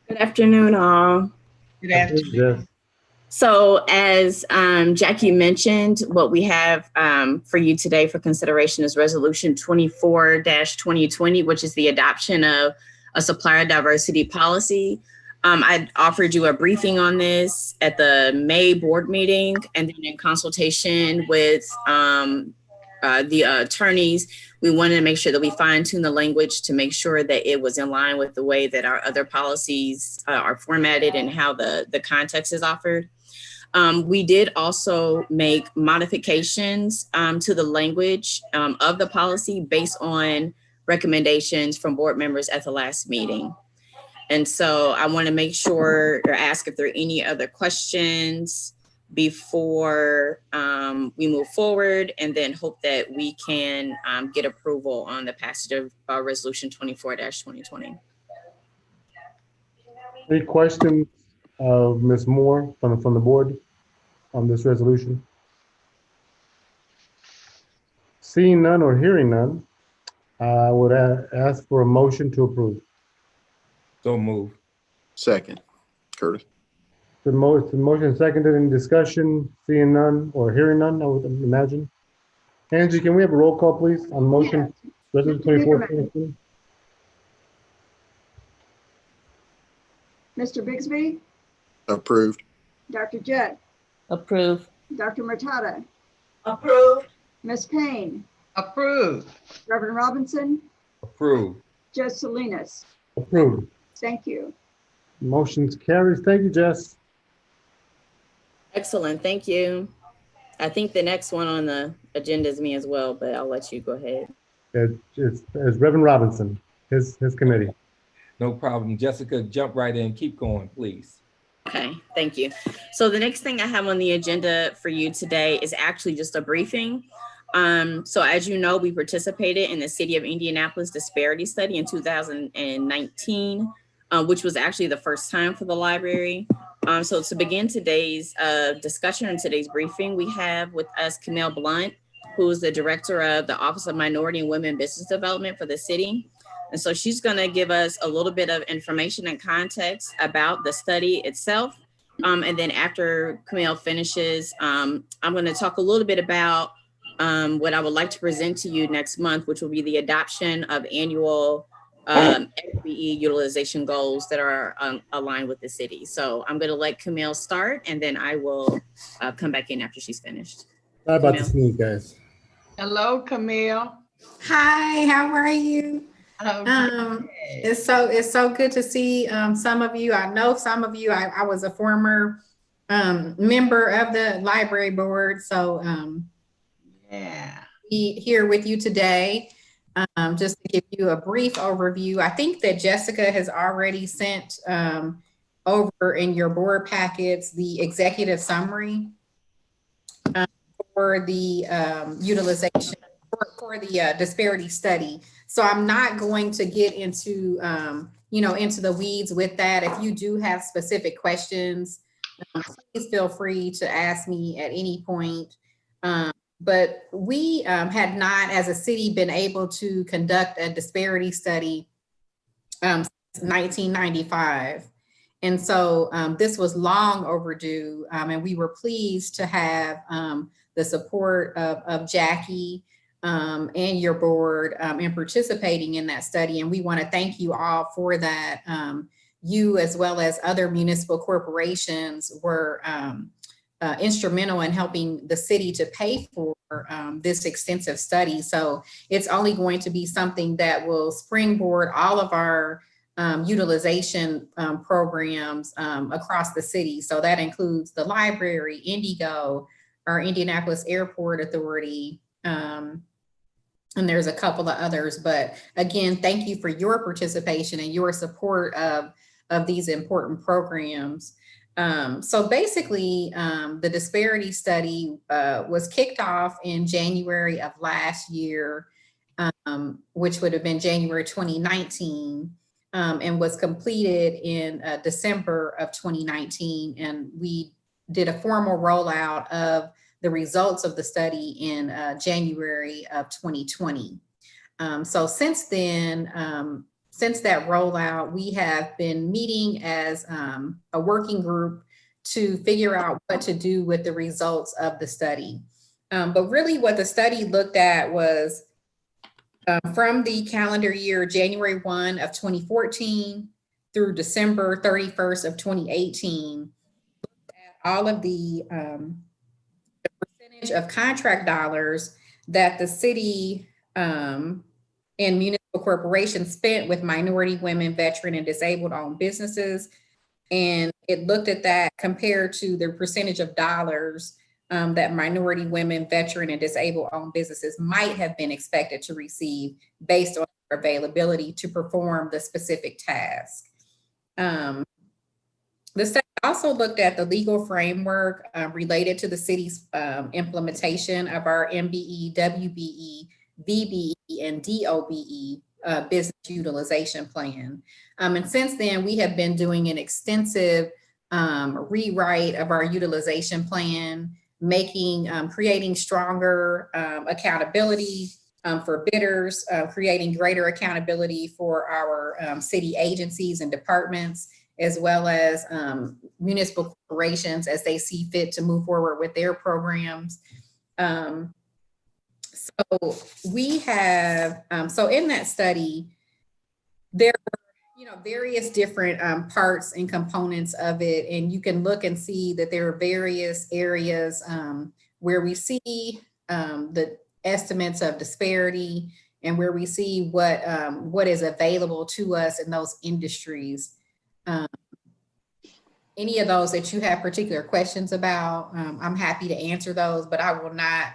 Good afternoon, all. Good afternoon. So as Jackie mentioned, what we have for you today for consideration is Resolution 24-2020, which is the adoption of a supplier diversity policy. I offered you a briefing on this at the May board meeting, and then in consultation with the attorneys, we wanted to make sure that we fine-tune the language to make sure that it was in line with the way that our other policies are formatted and how the context is offered. We did also make modifications to the language of the policy based on recommendations from board members at the last meeting. And so I want to make sure or ask if there are any other questions before we move forward, and then hope that we can get approval on the passage of Resolution 24-2020. Any questions of Ms. Moore from the board on this resolution? Seeing none or hearing none, I would ask for a motion to approve. So move. Second, Curtis. The motion seconded. In discussion, seeing none or hearing none, I would imagine. Angie, can we have a roll call, please, on motion Resolution 24-2020? Mr. Bigsby? Approved. Dr. Jett? Approve. Dr. Murtada? Approved. Ms. Payne? Approved. Reverend Robinson? Approved. Jess Salinas? Approved. Thank you. Motion's carries. Thank you, Jess. Excellent, thank you. I think the next one on the agenda is me as well, but I'll let you go ahead. It's Reverend Robinson, his committee. No problem. Jessica, jump right in. Keep going, please. Okay, thank you. So the next thing I have on the agenda for you today is actually just a briefing. So as you know, we participated in the City of Indianapolis disparity study in 2019, which was actually the first time for the library. So to begin today's discussion and today's briefing, we have with us Camille Blunt, who is the director of the Office of Minority and Women Business Development for the city. And so she's going to give us a little bit of information and context about the study itself. And then after Camille finishes, I'm going to talk a little bit about what I would like to present to you next month, which will be the adoption of annual FBE utilization goals that are aligned with the city. So I'm going to let Camille start, and then I will come back in after she's finished. Sorry about the sneeze, guys. Hello, Camille. Hi, how are you? It's so good to see some of you. I know some of you. I was a former member of the library board, so yeah, be here with you today. Just to give you a brief overview, I think that Jessica has already sent over in your board packets the executive summary for the utilization for the disparity study. So I'm not going to get into into the weeds with that. If you do have specific questions, please feel free to ask me at any point. But we had not, as a city, been able to conduct a disparity study since 1995. And so this was long overdue, and we were pleased to have the support of Jackie and your board in participating in that study. And we want to thank you all for that. You, as well as other municipal corporations, were instrumental in helping the city to pay for this extensive study. So it's only going to be something that will springboard all of our utilization programs across the city. So that includes the library, Indigo, our Indianapolis Airport Authority, and there's a couple of others. But again, thank you for your participation and your support of these important programs. So basically, the disparity study was kicked off in January of last year. which would have been January 2019, and was completed in December of 2019. And we did a formal rollout of the results of the study in January of 2020. So since then, since that rollout, we have been meeting as a working group to figure out what to do with the results of the study. But really what the study looked at was from the calendar year January 1 of 2014 through December 31st of 2018, all of the percentage of contract dollars that the city and municipal corporations spent with minority, women, veteran, and disabled-owned businesses. And it looked at that compared to the percentage of dollars that minority, women, veteran, and disabled-owned businesses might have been expected to receive based on their availability to perform the specific task. The study also looked at the legal framework related to the city's implementation of our MBE, WBE, VBE, and DOBE business utilization plan. And since then, we have been doing an extensive rewrite of our utilization plan, creating stronger accountability for bidders, creating greater accountability for our city agencies and departments, as well as municipal corporations as they see fit to move forward with their programs. So we have, so in that study, there were various different parts and components of it, and you can look and see that there are various areas where we see the estimates of disparity and where we see what is available to us in those industries. Any of those that you have particular questions about, I'm happy to answer those, but I will not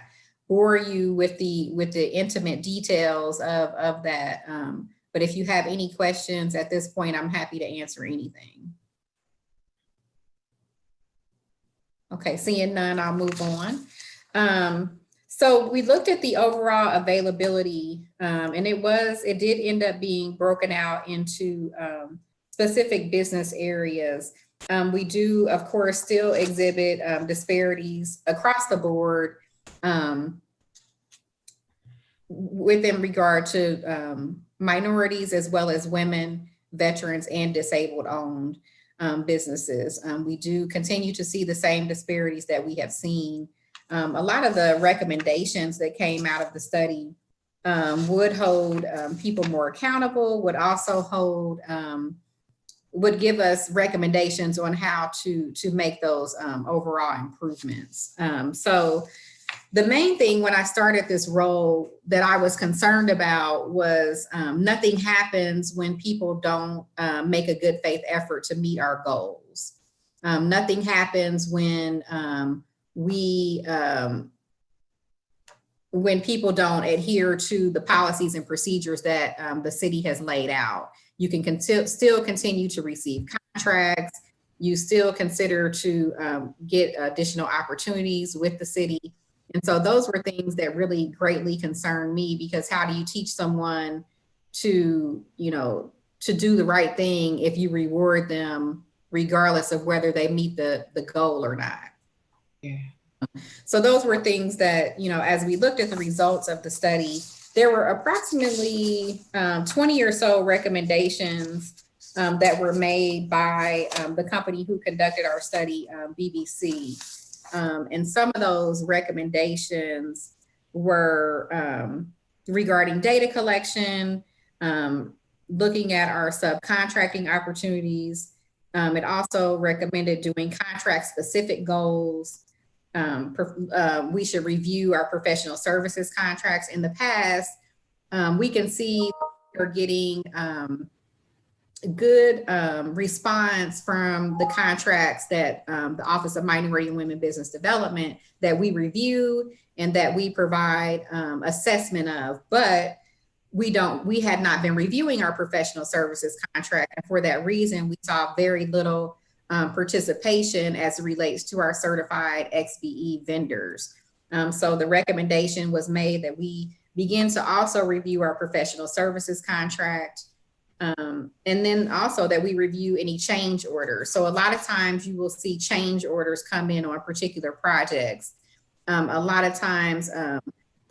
bore you with the intimate details of that. But if you have any questions at this point, I'm happy to answer anything. Okay, seeing none, I'll move on. So we looked at the overall availability, and it did end up being broken out into specific business areas. We do, of course, still exhibit disparities across the board within regard to minorities, as well as women, veterans, and disabled-owned businesses. We do continue to see the same disparities that we have seen. A lot of the recommendations that came out of the study would hold people more accountable, would also hold, would give us recommendations on how to make those overall improvements. So the main thing when I started this role that I was concerned about was nothing happens when people don't make a good faith effort to meet our goals. Nothing happens when when people don't adhere to the policies and procedures that the city has laid out. You can still continue to receive contracts. You still consider to get additional opportunities with the city. And so those were things that really greatly concerned me, because how do you teach someone to, to do the right thing if you reward them regardless of whether they meet the goal or not? Yeah. So those were things that, as we looked at the results of the study, there were approximately 20 or so recommendations that were made by the company who conducted our study, BBC. And some of those recommendations were regarding data collection, looking at our subcontracting opportunities. It also recommended doing contract-specific goals. We should review our professional services contracts. In the past, we can see we're getting good response from the contracts that the Office of Minority and Women Business Development that we review and that we provide assessment of, but we had not been reviewing our professional services contract. And for that reason, we saw very little participation as it relates to our certified XBE vendors. So the recommendation was made that we begin to also review our professional services contract. And then also that we review any change orders. So a lot of times you will see change orders come in on particular projects. A lot of times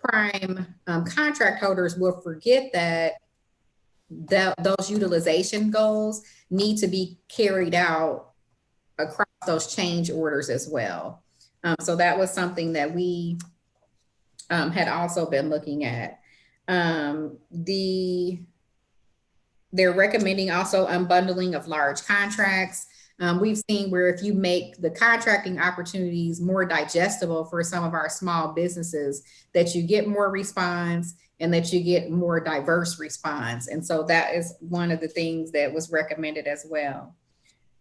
prime contract holders will forget that those utilization goals need to be carried out across those change orders as well. So that was something that we had also been looking at. They're recommending also unbundling of large contracts. We've seen where if you make the contracting opportunities more digestible for some of our small businesses, that you get more response and that you get more diverse response. And so that is one of the things that was recommended as well.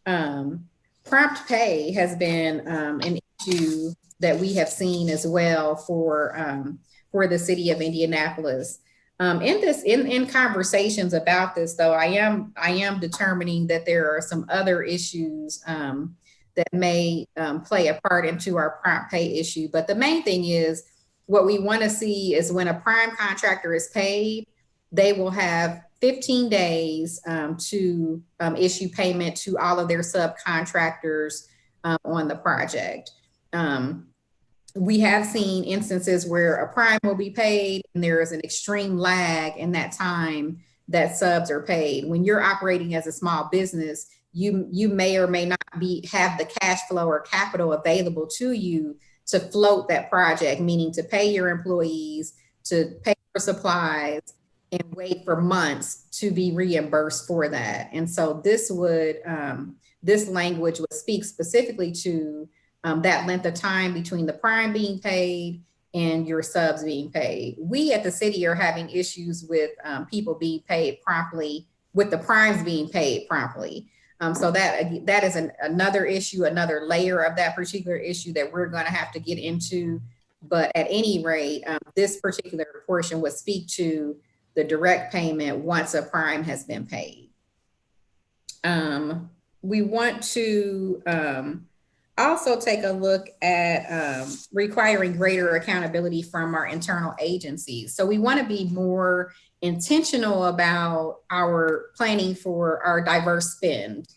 Prompt pay has been an issue that we have seen as well for the city of Indianapolis. In conversations about this, though, I am determining that there are some other issues that may play a part into our prompt pay issue. But the main thing is what we want to see is when a prime contractor is paid, they will have 15 days to issue payment to all of their subcontractors on the project. We have seen instances where a prime will be paid and there is an extreme lag in that time that subs are paid. When you're operating as a small business, you may or may not have the cash flow or capital available to you to float that project, meaning to pay your employees, to pay for supplies, and wait for months to be reimbursed for that. And so this language would speak specifically to that length of time between the prime being paid and your subs being paid. We at the city are having issues with people being paid promptly, with the primes being paid promptly. So that is another issue, another layer of that particular issue that we're going to have to get into. But at any rate, this particular portion would speak to the direct payment once a prime has been paid. We want to also take a look at requiring greater accountability from our internal agencies. So we want to be more intentional about our planning for our diverse spend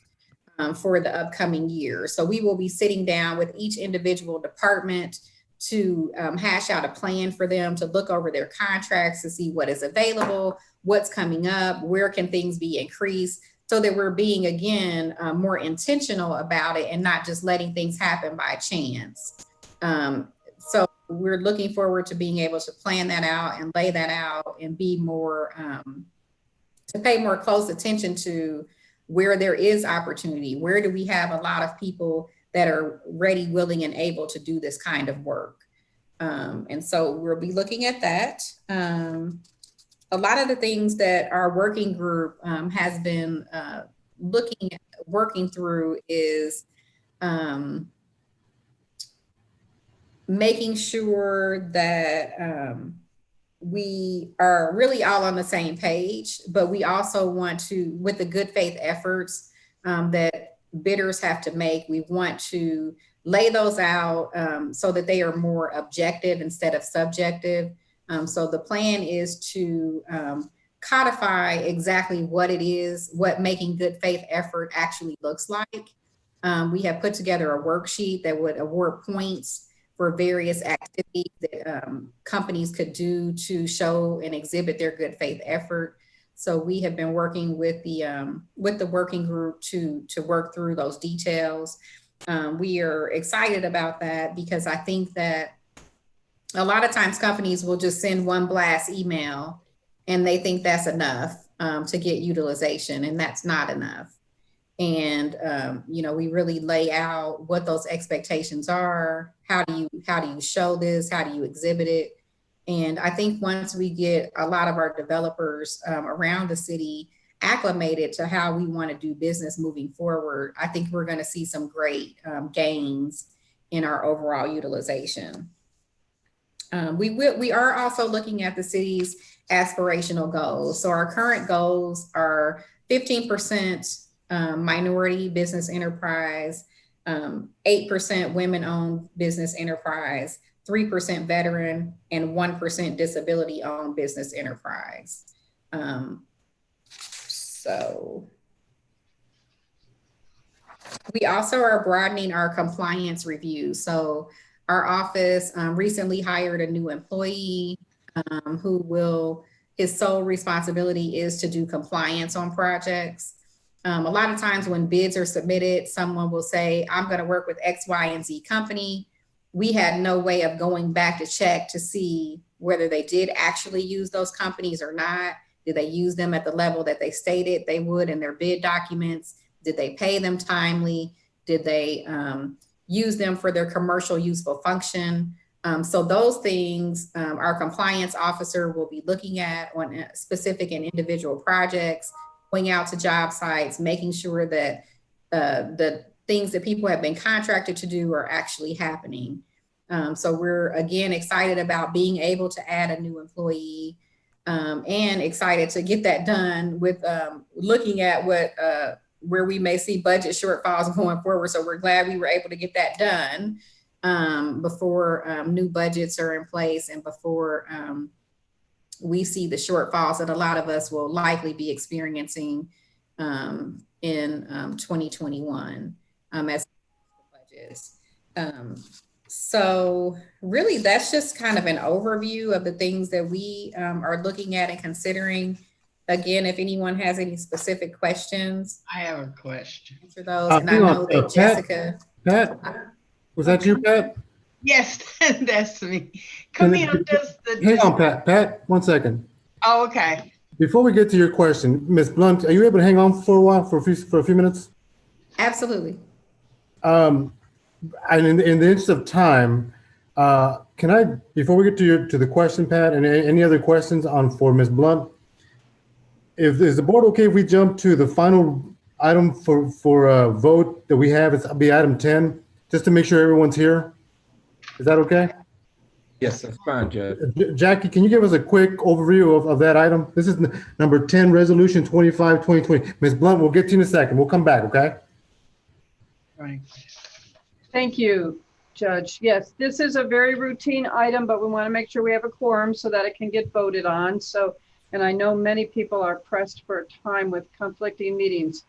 for the upcoming year. So we will be sitting down with each individual department to hash out a plan for them to look over their contracts to see what is available, what's coming up, where can things be increased, so that we're being, again, more intentional about it and not just letting things happen by chance. So we're looking forward to being able to plan that out and lay that out and be more, to pay more close attention to where there is opportunity. Where do we have a lot of people that are ready, willing, and able to do this kind of work? And so we'll be looking at that. A lot of the things that our working group has been working through is making sure that we are really all on the same page, but we also want to, with the good faith efforts that bidders have to make, we want to lay those out so that they are more objective instead of subjective. So the plan is to codify exactly what it is, what making good faith effort actually looks like. We have put together a worksheet that would award points for various activities that companies could do to show and exhibit their good faith effort. So we have been working with the working group to work through those details. We are excited about that because I think that a lot of times companies will just send one blast email and they think that's enough to get utilization, and that's not enough. And we really lay out what those expectations are. How do you show this? How do you exhibit it? And I think once we get a lot of our developers around the city acclimated to how we want to do business moving forward, I think we're going to see some great gains in our overall utilization. We are also looking at the city's aspirational goals. So our current goals are 15% minority business enterprise, 8% women-owned business enterprise, 3% veteran, and 1% disability-owned business enterprise. So we also are broadening our compliance review. So our office recently hired a new employee his sole responsibility is to do compliance on projects. A lot of times when bids are submitted, someone will say, I'm going to work with X, Y, and Z company. We had no way of going back to check to see whether they did actually use those companies or not. Did they use them at the level that they stated they would in their bid documents? Did they pay them timely? Did they use them for their commercial useful function? So those things our compliance officer will be looking at on specific and individual projects, going out to job sites, making sure that the things that people have been contracted to do are actually happening. So we're, again, excited about being able to add a new employee and excited to get that done with looking at where we may see budget shortfalls going forward. So we're glad we were able to get that done before new budgets are in place and before we see the shortfalls that a lot of us will likely be experiencing in 2021 as budgets. So really, that's just kind of an overview of the things that we are looking at and considering. Again, if anyone has any specific questions. I have a question. Answer those. And I know that Jessica. Pat, was that you, Pat? Yes, that's me. Camille, Hang on, Pat, 1 second. Oh, okay. Before we get to your question, Ms. Blunt, are you able to hang on for a while, for a few minutes? Absolutely. And in the interest of time, can I, before we get to the question, Pat, and any other questions for Ms. Blunt, is the board okay if we jump to the final item for a vote that we have? It'll be item 10, just to make sure everyone's here. Is that okay? Yes, that's fine, Judge. Jackie, can you give us a quick overview of that item? This is number 10, Resolution 25, 2020. Ms. Blunt, we'll get to you in a second. We'll come back, okay? Right. Thank you, Judge. Yes, this is a very routine item, but we want to make sure we have a quorum so that it can get voted on. So, and I know many people are pressed for time with conflicting meetings.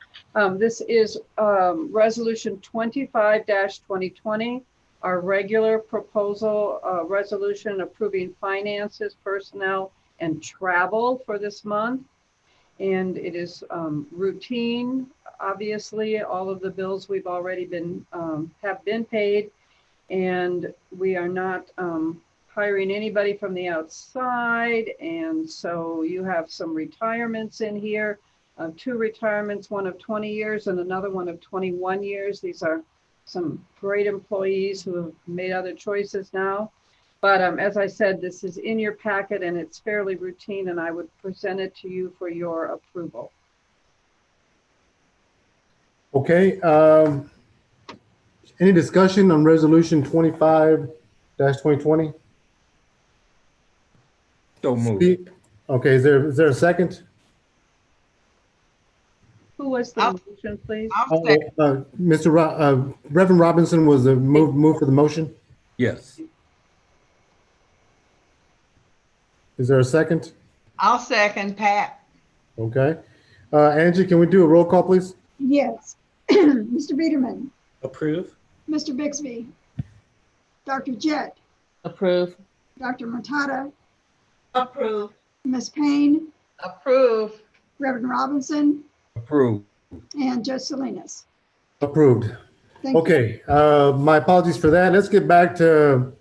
This is Resolution 25-2020, our regular proposal resolution approving finances, personnel, and travel for this month. And it is routine. Obviously, all of the bills we've already have been paid, and we are not hiring anybody from the outside. And so you have some retirements in here, 2 retirements, one of 20 years and another one of 21 years. These are some great employees who have made other choices now. But as I said, this is in your packet and it's fairly routine, and I would present it to you for your approval. Okay. Any discussion on Resolution 25-2020? So moved. Okay, is there a second? Who was the motion, please? Reverend Robinson was the move for the motion? Yes. Is there a second? I'll second, Pat. Okay. Angie, can we do a roll call, please? Yes. Mr. Biederman. Approve. Mr. Bixby. Dr. Jett. Approve. Dr. Matata. Approve. Ms. Payne. Approve. Reverend Robinson. Approve. And Judge Salinas. Approved. Thank okay. My apologies for that. Let's get back to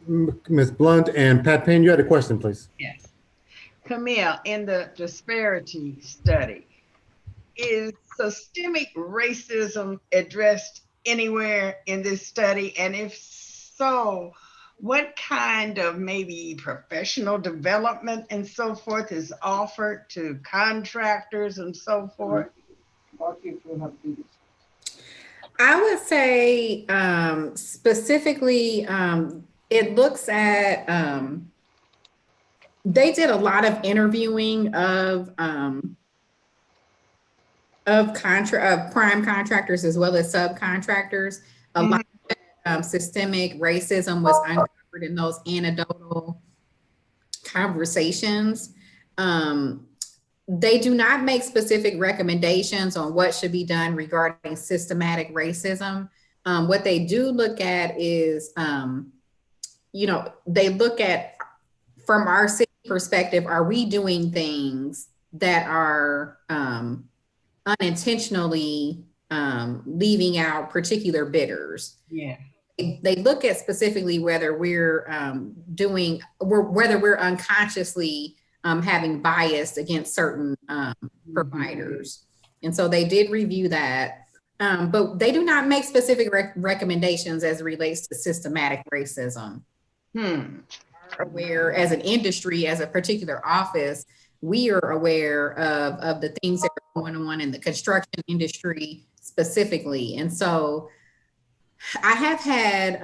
Ms. Blunt and Pat Payne. You had a question, please. Yes. Camille, in the disparity study, is systemic racism addressed anywhere in this study? And if so, what kind of maybe professional development and so forth is offered to contractors and so forth? I would say specifically, it looks at, they did a lot of interviewing of prime contractors as well as subcontractors. A lot of systemic racism was uncovered in those anecdotal conversations. They do not make specific recommendations on what should be done regarding systematic racism. What they do look at is, they look at, from our city perspective, are we doing things that are unintentionally leaving out particular bidders? Yeah. They look at specifically whether we're whether we're unconsciously having bias against certain providers. And so they did review that, but they do not make specific recommendations as it relates to systematic racism. Aware as an industry, as a particular office, we are aware of the things that are going on in the construction industry specifically. And so I have had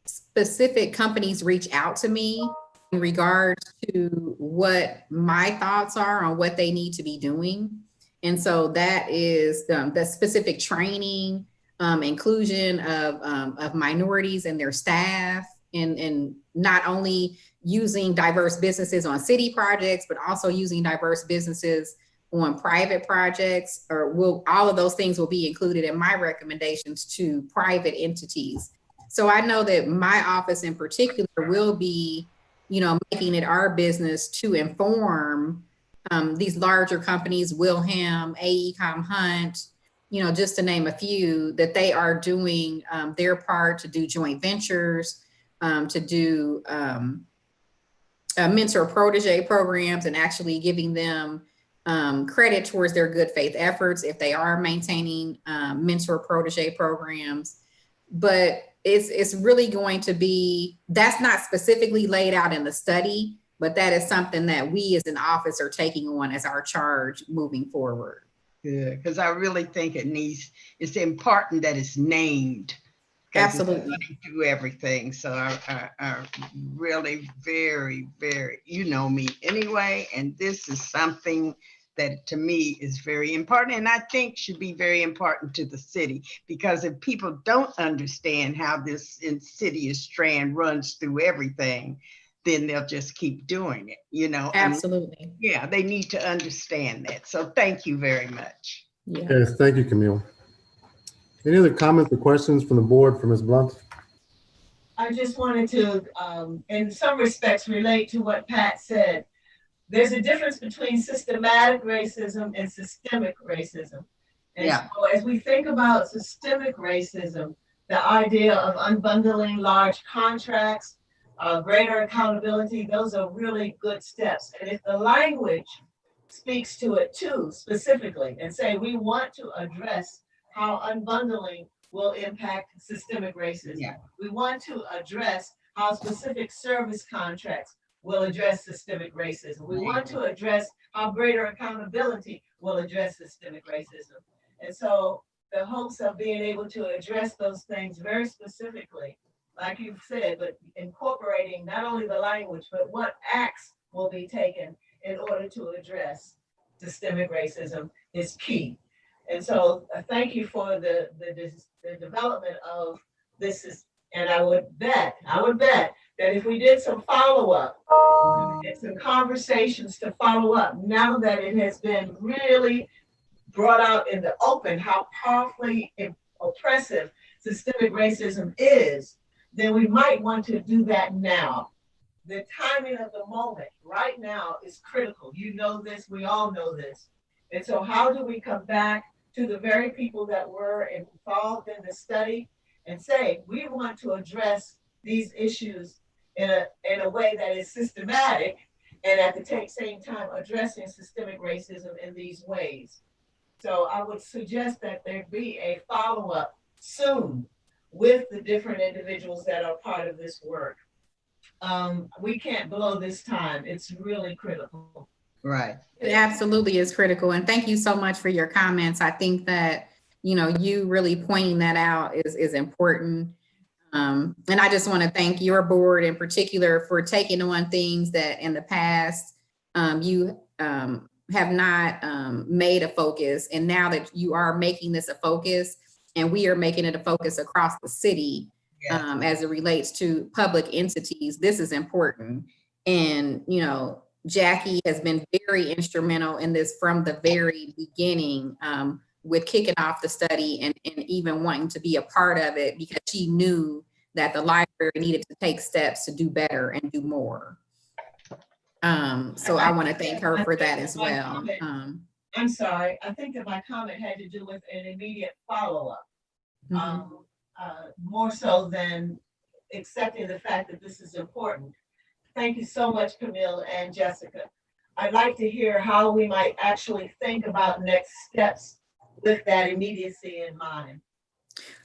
specific companies reach out to me in regards to what my thoughts are on what they need to be doing. And so that is the specific training, inclusion of minorities and their staff, and not only using diverse businesses on city projects, but also using diverse businesses on private projects, or all of those things will be included in my recommendations to private entities. So I know that my office in particular will be, making it our business to inform these larger companies, Wilhelm, AECOM Hunt, just to name a few, that they are doing their part to do joint ventures, to do mentor protege programs, and actually giving them credit towards their good faith efforts if they are maintaining mentor protege programs. But it's really going to be, that's not specifically laid out in the study, but that is something that we as an office are taking on as our charge moving forward. Good, because I really think it's important that it's named. Absolutely. Do everything. So I really very, very, me anyway, and this is something that to me is very important, and I think should be very important to the city, because if people don't understand how this insidious strand runs through everything, then they'll just keep doing it, Absolutely. Yeah, they need to understand that. So thank you very much. Yeah. Yes, thank you, Camille. Any other comments or questions from the board for Ms. Blunt? I just wanted to, in some respects, relate to what Pat said. There's a difference between systematic racism and systemic racism. And so as we think about systemic racism, the idea of unbundling large contracts, greater accountability, those are really good steps. And if the language speaks to it too, specifically, and say we want to address how unbundling will impact systemic racism. We want to address how specific service contracts will address systemic racism. We want to address how greater accountability will address systemic racism. And so the hopes of being able to address those things very specifically, like you've said, but incorporating not only the language, but what acts will be taken in order to address systemic racism is key. And so thank you for the development of this. And I would bet that if we did some follow-up and some conversations to follow up, now that it has been really brought out in the open how powerfully oppressive systemic racism is, then we might want to do that now. The timing of the moment right now is critical. You know this, we all know this. And so how do we come back to the very people that were involved in the study and say, we want to address these issues in a way that is systematic, and at the same time addressing systemic racism in these ways. So I would suggest that there be a follow-up soon with the different individuals that are part of this work. We can't blow this time. It's really critical. Right. It absolutely is critical. And thank you so much for your comments. I think that, you really pointing that out is important. And I just want to thank your board in particular for taking on things that in the past you have not made a focus. And now that you are making this a focus, And we are making it a focus across the city as it relates to public entities. This is important. And, you know, Jackie has been very instrumental in this from the very beginning with kicking off the study and even wanting to be a part of it because she knew that the library needed to take steps to do better and do more. So I want to thank her for that as well. I'm sorry. I think that my comment had to do with an immediate follow-up, more so than accepting the fact that this is important. Thank you so much, Camille and Jessica. I'd like to hear how we might actually think about next steps with that immediacy in mind.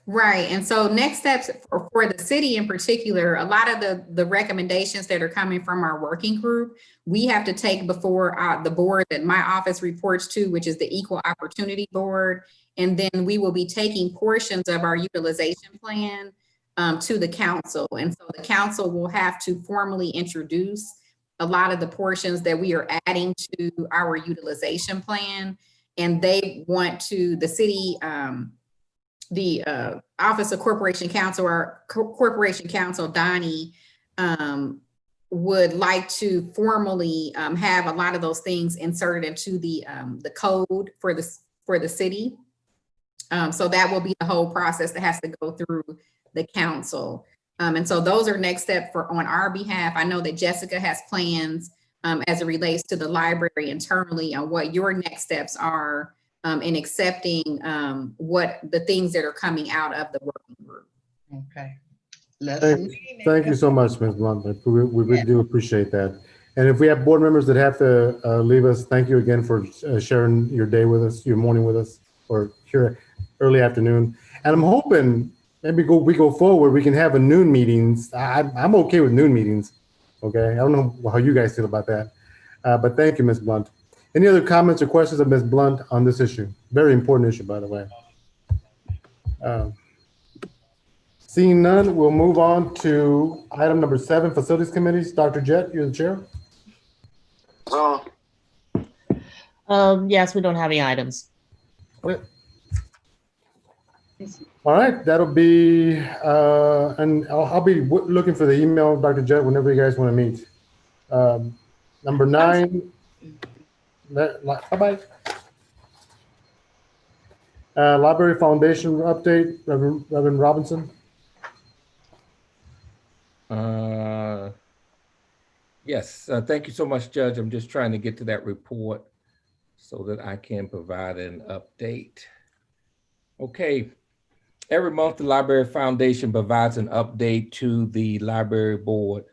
Right. And so next steps for the city in particular, a lot of the recommendations that are coming from our working group, we have to take before the board that my office reports to, which is the Equal Opportunity Board. And then we will be taking portions of our utilization plan to the council. And so the council will have to formally introduce a lot of the portions that we are adding to our utilization plan. And they want to, the city, the Office of Corporation Counsel or Corporation Counsel, Donnie, would like to formally have a lot of those things inserted into the code for the city. So that will be the whole process that has to go through the council. And so those are next steps on our behalf. I know that Jessica has plans as it relates to the library internally on what your next steps are in accepting what the things that are coming out of the working group. Okay. Thank you so much, Ms. Blunt. We really do appreciate that. And if we have board members that have to leave us, thank you again for sharing your day with us, your morning with us, or here early afternoon. And I'm hoping maybe we go forward, we can have a noon meetings. I'm okay with noon meetings. Okay, I don't know how you guys feel about that, but thank you, Ms. Blunt. Any other comments or questions of Ms. Blunt on this issue? Very important issue, by the way. Seeing none, we'll move on to item number 7, Facilities Committees. Dr. Jett, you're the chair. Yes, we don't have any items. Okay. All right, that'll be, and I'll be looking for the email, Dr. Jett, whenever you guys want to meet. Number 9. Bye-bye. Library Foundation update, Reverend Robinson. Yes, thank you so much, Judge. I'm just trying to get to that report so that I can provide an update. Okay, every month the Library Foundation provides an update to the Library Board.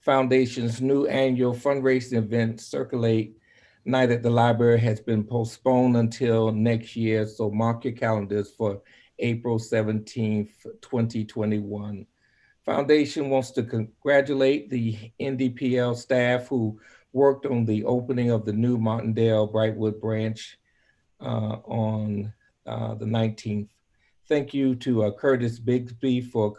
Foundation's new annual fundraising event, Circulate Night at the Library, has been postponed until next year, so mark your calendars for April 17th, 2021. Foundation wants to congratulate the IndyPL staff who worked on the opening of the new Martindale Brightwood branch on the 19th. Thank you to Curtis Bigsby for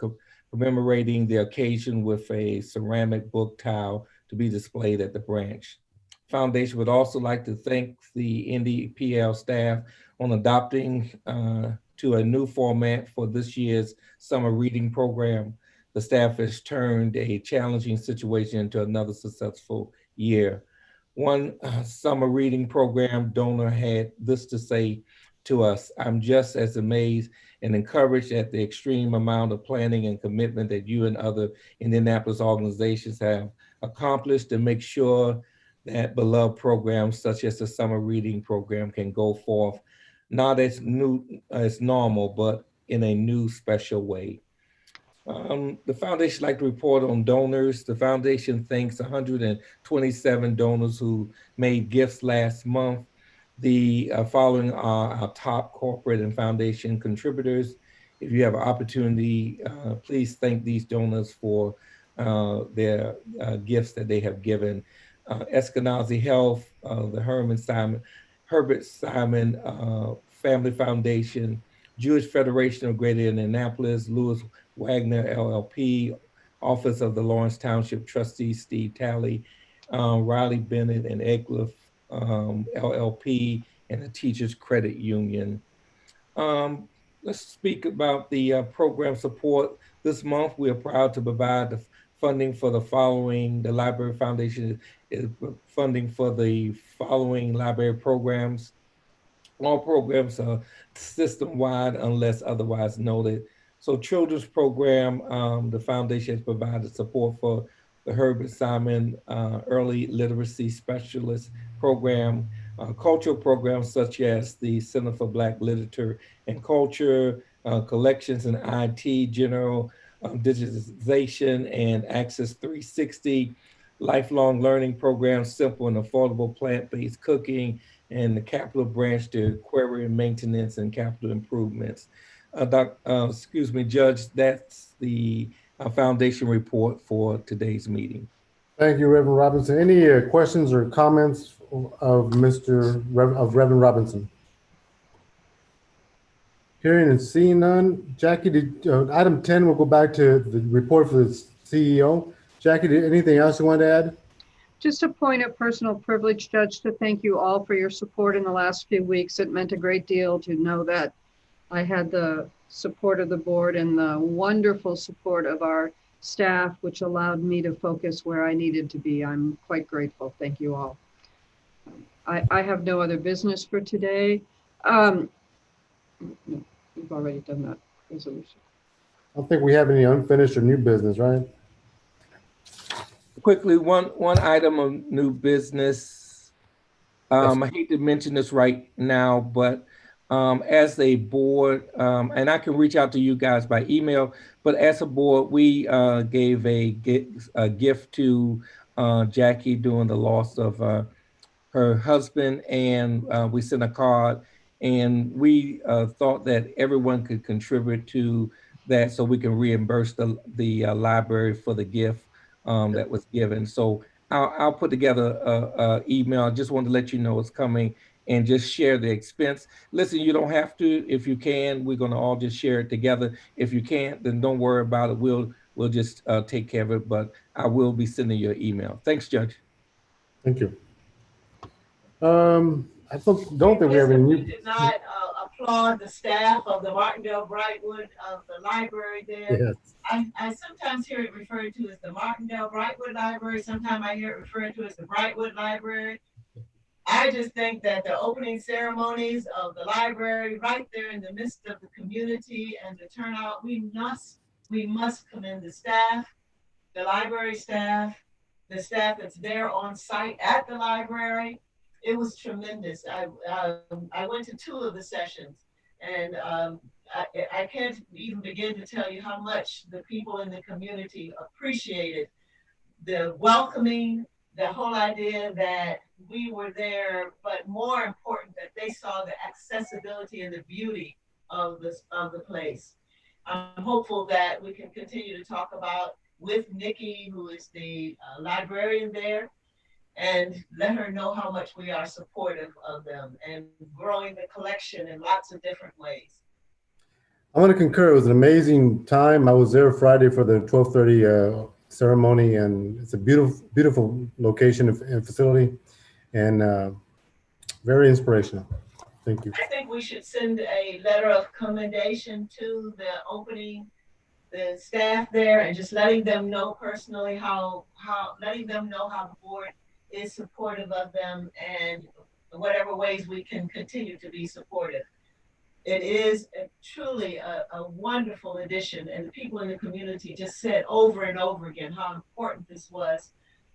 commemorating the occasion with a ceramic book tile to be displayed at the branch. Foundation would also like to thank the IndyPL staff on adopting to a new format for this year's summer reading program. The staff has turned a challenging situation into another successful year. One summer reading program donor had this to say to us: "I'm just as amazed and encouraged at the extreme amount of planning and commitment that you and other Indianapolis organizations have accomplished to make sure that beloved programs such as the summer reading program can go forth, not as new as normal, but in a new special way." The foundation like to report on donors. The foundation thanks 127 donors who made gifts last month. The following are our top corporate and foundation contributors. If you have an opportunity, please thank these donors for their gifts that they have given. Eskenazi Health, the Herbert Simon Family Foundation, Jewish Federation of Greater Indianapolis, Lewis Wagner LLP, Office of the Lawrence Township Trustee Steve Talley, Riley Bennett and Egliff LLP, and the Teachers Credit Union. let's speak about the program support. This month, we are proud to provide the funding for the following. The Library Foundation is funding for the following library programs. All programs are system-wide unless otherwise noted. So children's program, the foundation has provided support for the Herbert Simon Early Literacy Specialist Program, cultural programs such as the Center for Black Literature and Culture, collections and IT, general digitization and Access 360, lifelong learning programs, simple and affordable plant-based cooking, and the capital branch to aquarium maintenance and capital improvements. Excuse me, Judge, that's the foundation report for today's meeting. Thank you, Reverend Robinson. Any questions or comments of Reverend Robinson? Hearing and seeing none. Jackie, item 10, we'll go back to the report for the CEO. Jackie, anything else you want to add? Just a point of personal privilege, Judge, to thank you all for your support in the last few weeks. It meant a great deal to know that I had the support of the board and the wonderful support of our staff, which allowed me to focus where I needed to be. I'm quite grateful. Thank you all. I have no other business for today. No, we've already done that resolution. I don't think we have any unfinished or new business, right? Quickly, one item of new business. Yes. I hate to mention this right now, but as a board, and I can reach out to you guys by email, but as a board, we gave a gift to Jackie during the loss of her husband, and we sent a card, and we thought that everyone could contribute to that so we can reimburse the library for the gift that was given. So I'll put together a email. I just wanted to let you know it's coming and just share the expense. Listen, you don't have to. If you can, we're going to all just share it together. If you can't, then don't worry about it. We'll just take care of it, but I will be sending you an email. Thanks, Judge. Thank you. I don't think we have any We new. did not applaud the staff of the Martindale Brightwood of the library there. Yes. I sometimes hear it referred to as the Martindale Brightwood Library. Sometimes I hear it referred to as the Brightwood Library. I just think that the opening ceremonies of the library right there in the midst of the community and the turnout, we must commend the staff, the library staff, the staff that's there on site at the library. It was tremendous. I went to 2 of the sessions, and I can't even begin to tell you how much the people in the community appreciated the welcoming, the whole idea that we were there, but more important that they saw the accessibility and the beauty of the place. I'm hopeful that we can continue to talk about with Nikki, who is the librarian there, and let her know how much we are supportive of them and growing the collection in lots of different ways. I want to concur. It was an amazing time. I was there Friday for the 12:30 ceremony, and it's a beautiful, beautiful location and facility, and very inspirational. Thank you. I think we should send a letter of commendation to the staff there, and just letting them know personally how letting them know how the board is supportive of them and whatever ways we can continue to be supportive. It is truly a wonderful addition, and the people in the community just said over and over again how important this was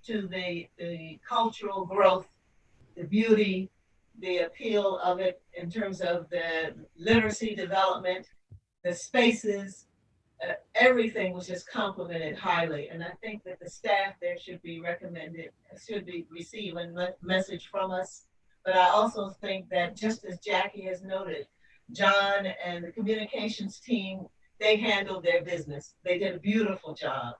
to the cultural growth, the beauty, the appeal of it in terms of the literacy development, the spaces. Everything was just complimented highly, and I think that the staff there should be receiving a message from us. But I also think that, just as Jackie has noted, John and the communications team, they handled their business. They did a beautiful job.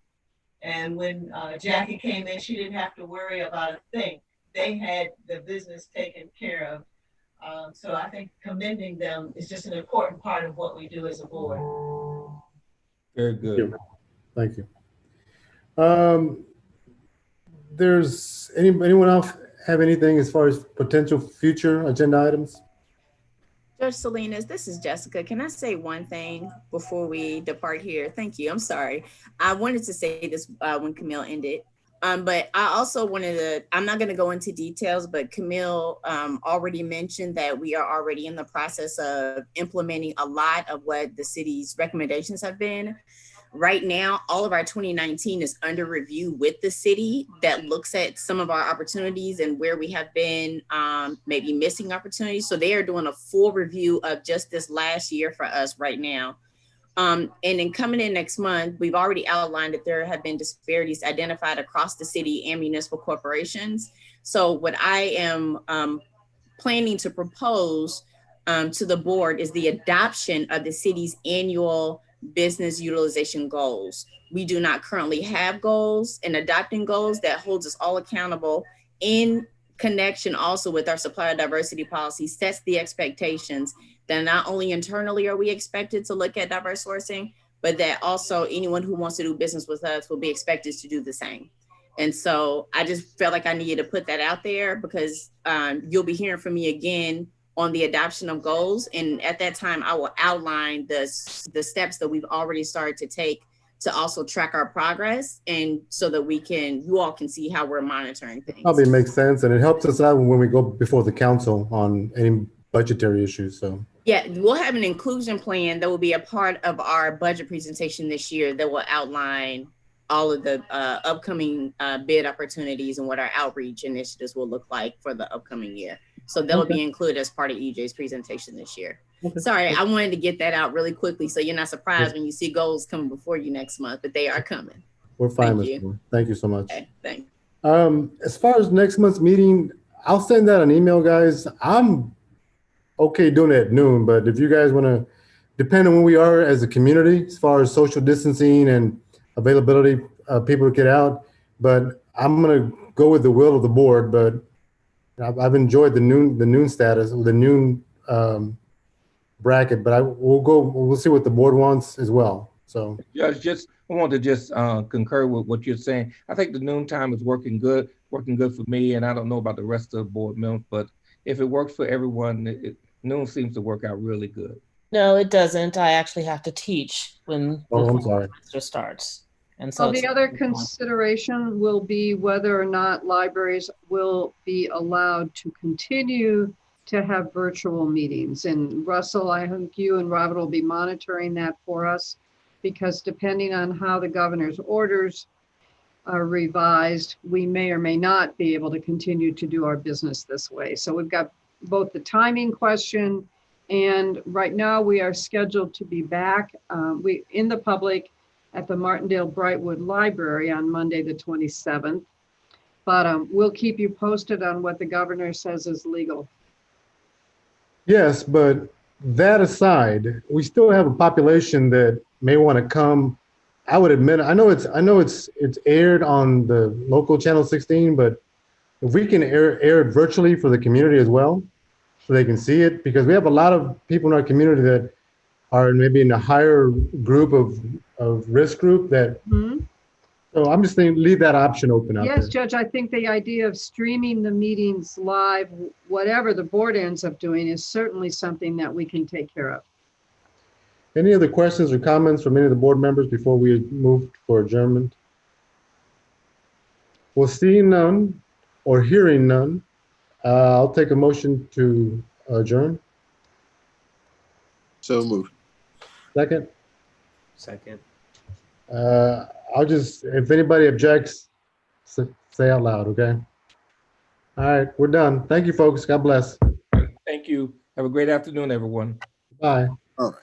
And when Jackie came in, she didn't have to worry about a thing. They had the business taken care of. So I think commending them is just an important part of what we do as a board. Very good. Thank you. There's anyone else have anything as far as potential future agenda items? Judge Salinas, this is Jessica. Can I say one thing before we depart here? Thank you. I'm sorry. I wanted to say this when Camille ended. But I also wanted to, I'm not going to go into details, but Camille already mentioned that we are already in the process of implementing a lot of what the city's recommendations have been. Right now, all of our 2019 is under review with the city that looks at some of our opportunities and where we have been maybe missing opportunities. So they are doing a full review of just this last year for us right now. And then coming in next month, we've already outlined that there have been disparities identified across the city and municipal corporations. So what I am planning to propose to the board is the adoption of the city's annual business utilization goals. We do not currently have goals, and adopting goals that holds us all accountable in connection also with our supplier diversity policy sets the expectations that not only internally are we expected to look at diverse sourcing, but that also anyone who wants to do business with us will be expected to do the same. And so I just felt like I needed to put that out there because you'll be hearing from me again on the adoption of goals. And at that time, I will outline the steps that we've already started to take to also track our progress, and so that you all can see how we're monitoring things. Probably makes sense, and it helps us out when we go before the council on any budgetary issues, so. Yeah, we'll have an inclusion plan that will be a part of our budget presentation this year that will outline all of the upcoming bid opportunities and what our outreach initiatives will look like for the upcoming year. So that'll be included as part of EJ's presentation this year. Okay. Sorry, I wanted to get that out really quickly so you're not surprised when you see goals coming before you next month, but they are coming. We're fine with you. Thank you so much. Okay, thanks. As far as next month's meeting, I'll send out an email, guys. I'm okay doing it at noon, but if you guys want to, depend on where we are as a community, as far as social distancing and availability, people to get out, but I'm going to go with the will of the board, but I've enjoyed the noon status, the noon bracket, but we'll see what the board wants as well. So I want to just concur with what you're saying. I think the noon time is working good for me, and I don't know about the rest of the board members, but if it works for everyone, noon seems to work out really good. No, it doesn't. I actually have to teach when the semester starts. And so the other consideration will be whether or not libraries will be allowed to continue to have virtual meetings. And Russell, I think you and Robert will be monitoring that for us, because depending on how the governor's orders are revised, we may or may not be able to continue to do our business this way. So we've got both the timing question, and right now we are scheduled to be back in the public at the Martindale Brightwood Library on Monday, the 27th. But we'll keep you posted on what the governor says is legal. Yes, but that aside, we still have a population that may want to come. I would admit, I know it's aired on the local channel 16, but if we can air it virtually for the community as well, so they can see it, because we have a lot of people in our community that are maybe in a higher group of risk group that, so I'm just saying, leave that option open out there. Yes, Judge, I think the idea of streaming the meetings live, whatever the board ends up doing, is certainly something that we can take care of. Any other questions or comments from any of the board members before we move for adjournment? Well, seeing none or hearing none, I'll take a motion to adjourn. So moved. Second? Second. I'll just, if anybody objects, say out loud, okay? All right, we're done. Thank you, folks. God bless. Thank you. Have a great afternoon, everyone. Bye. All right.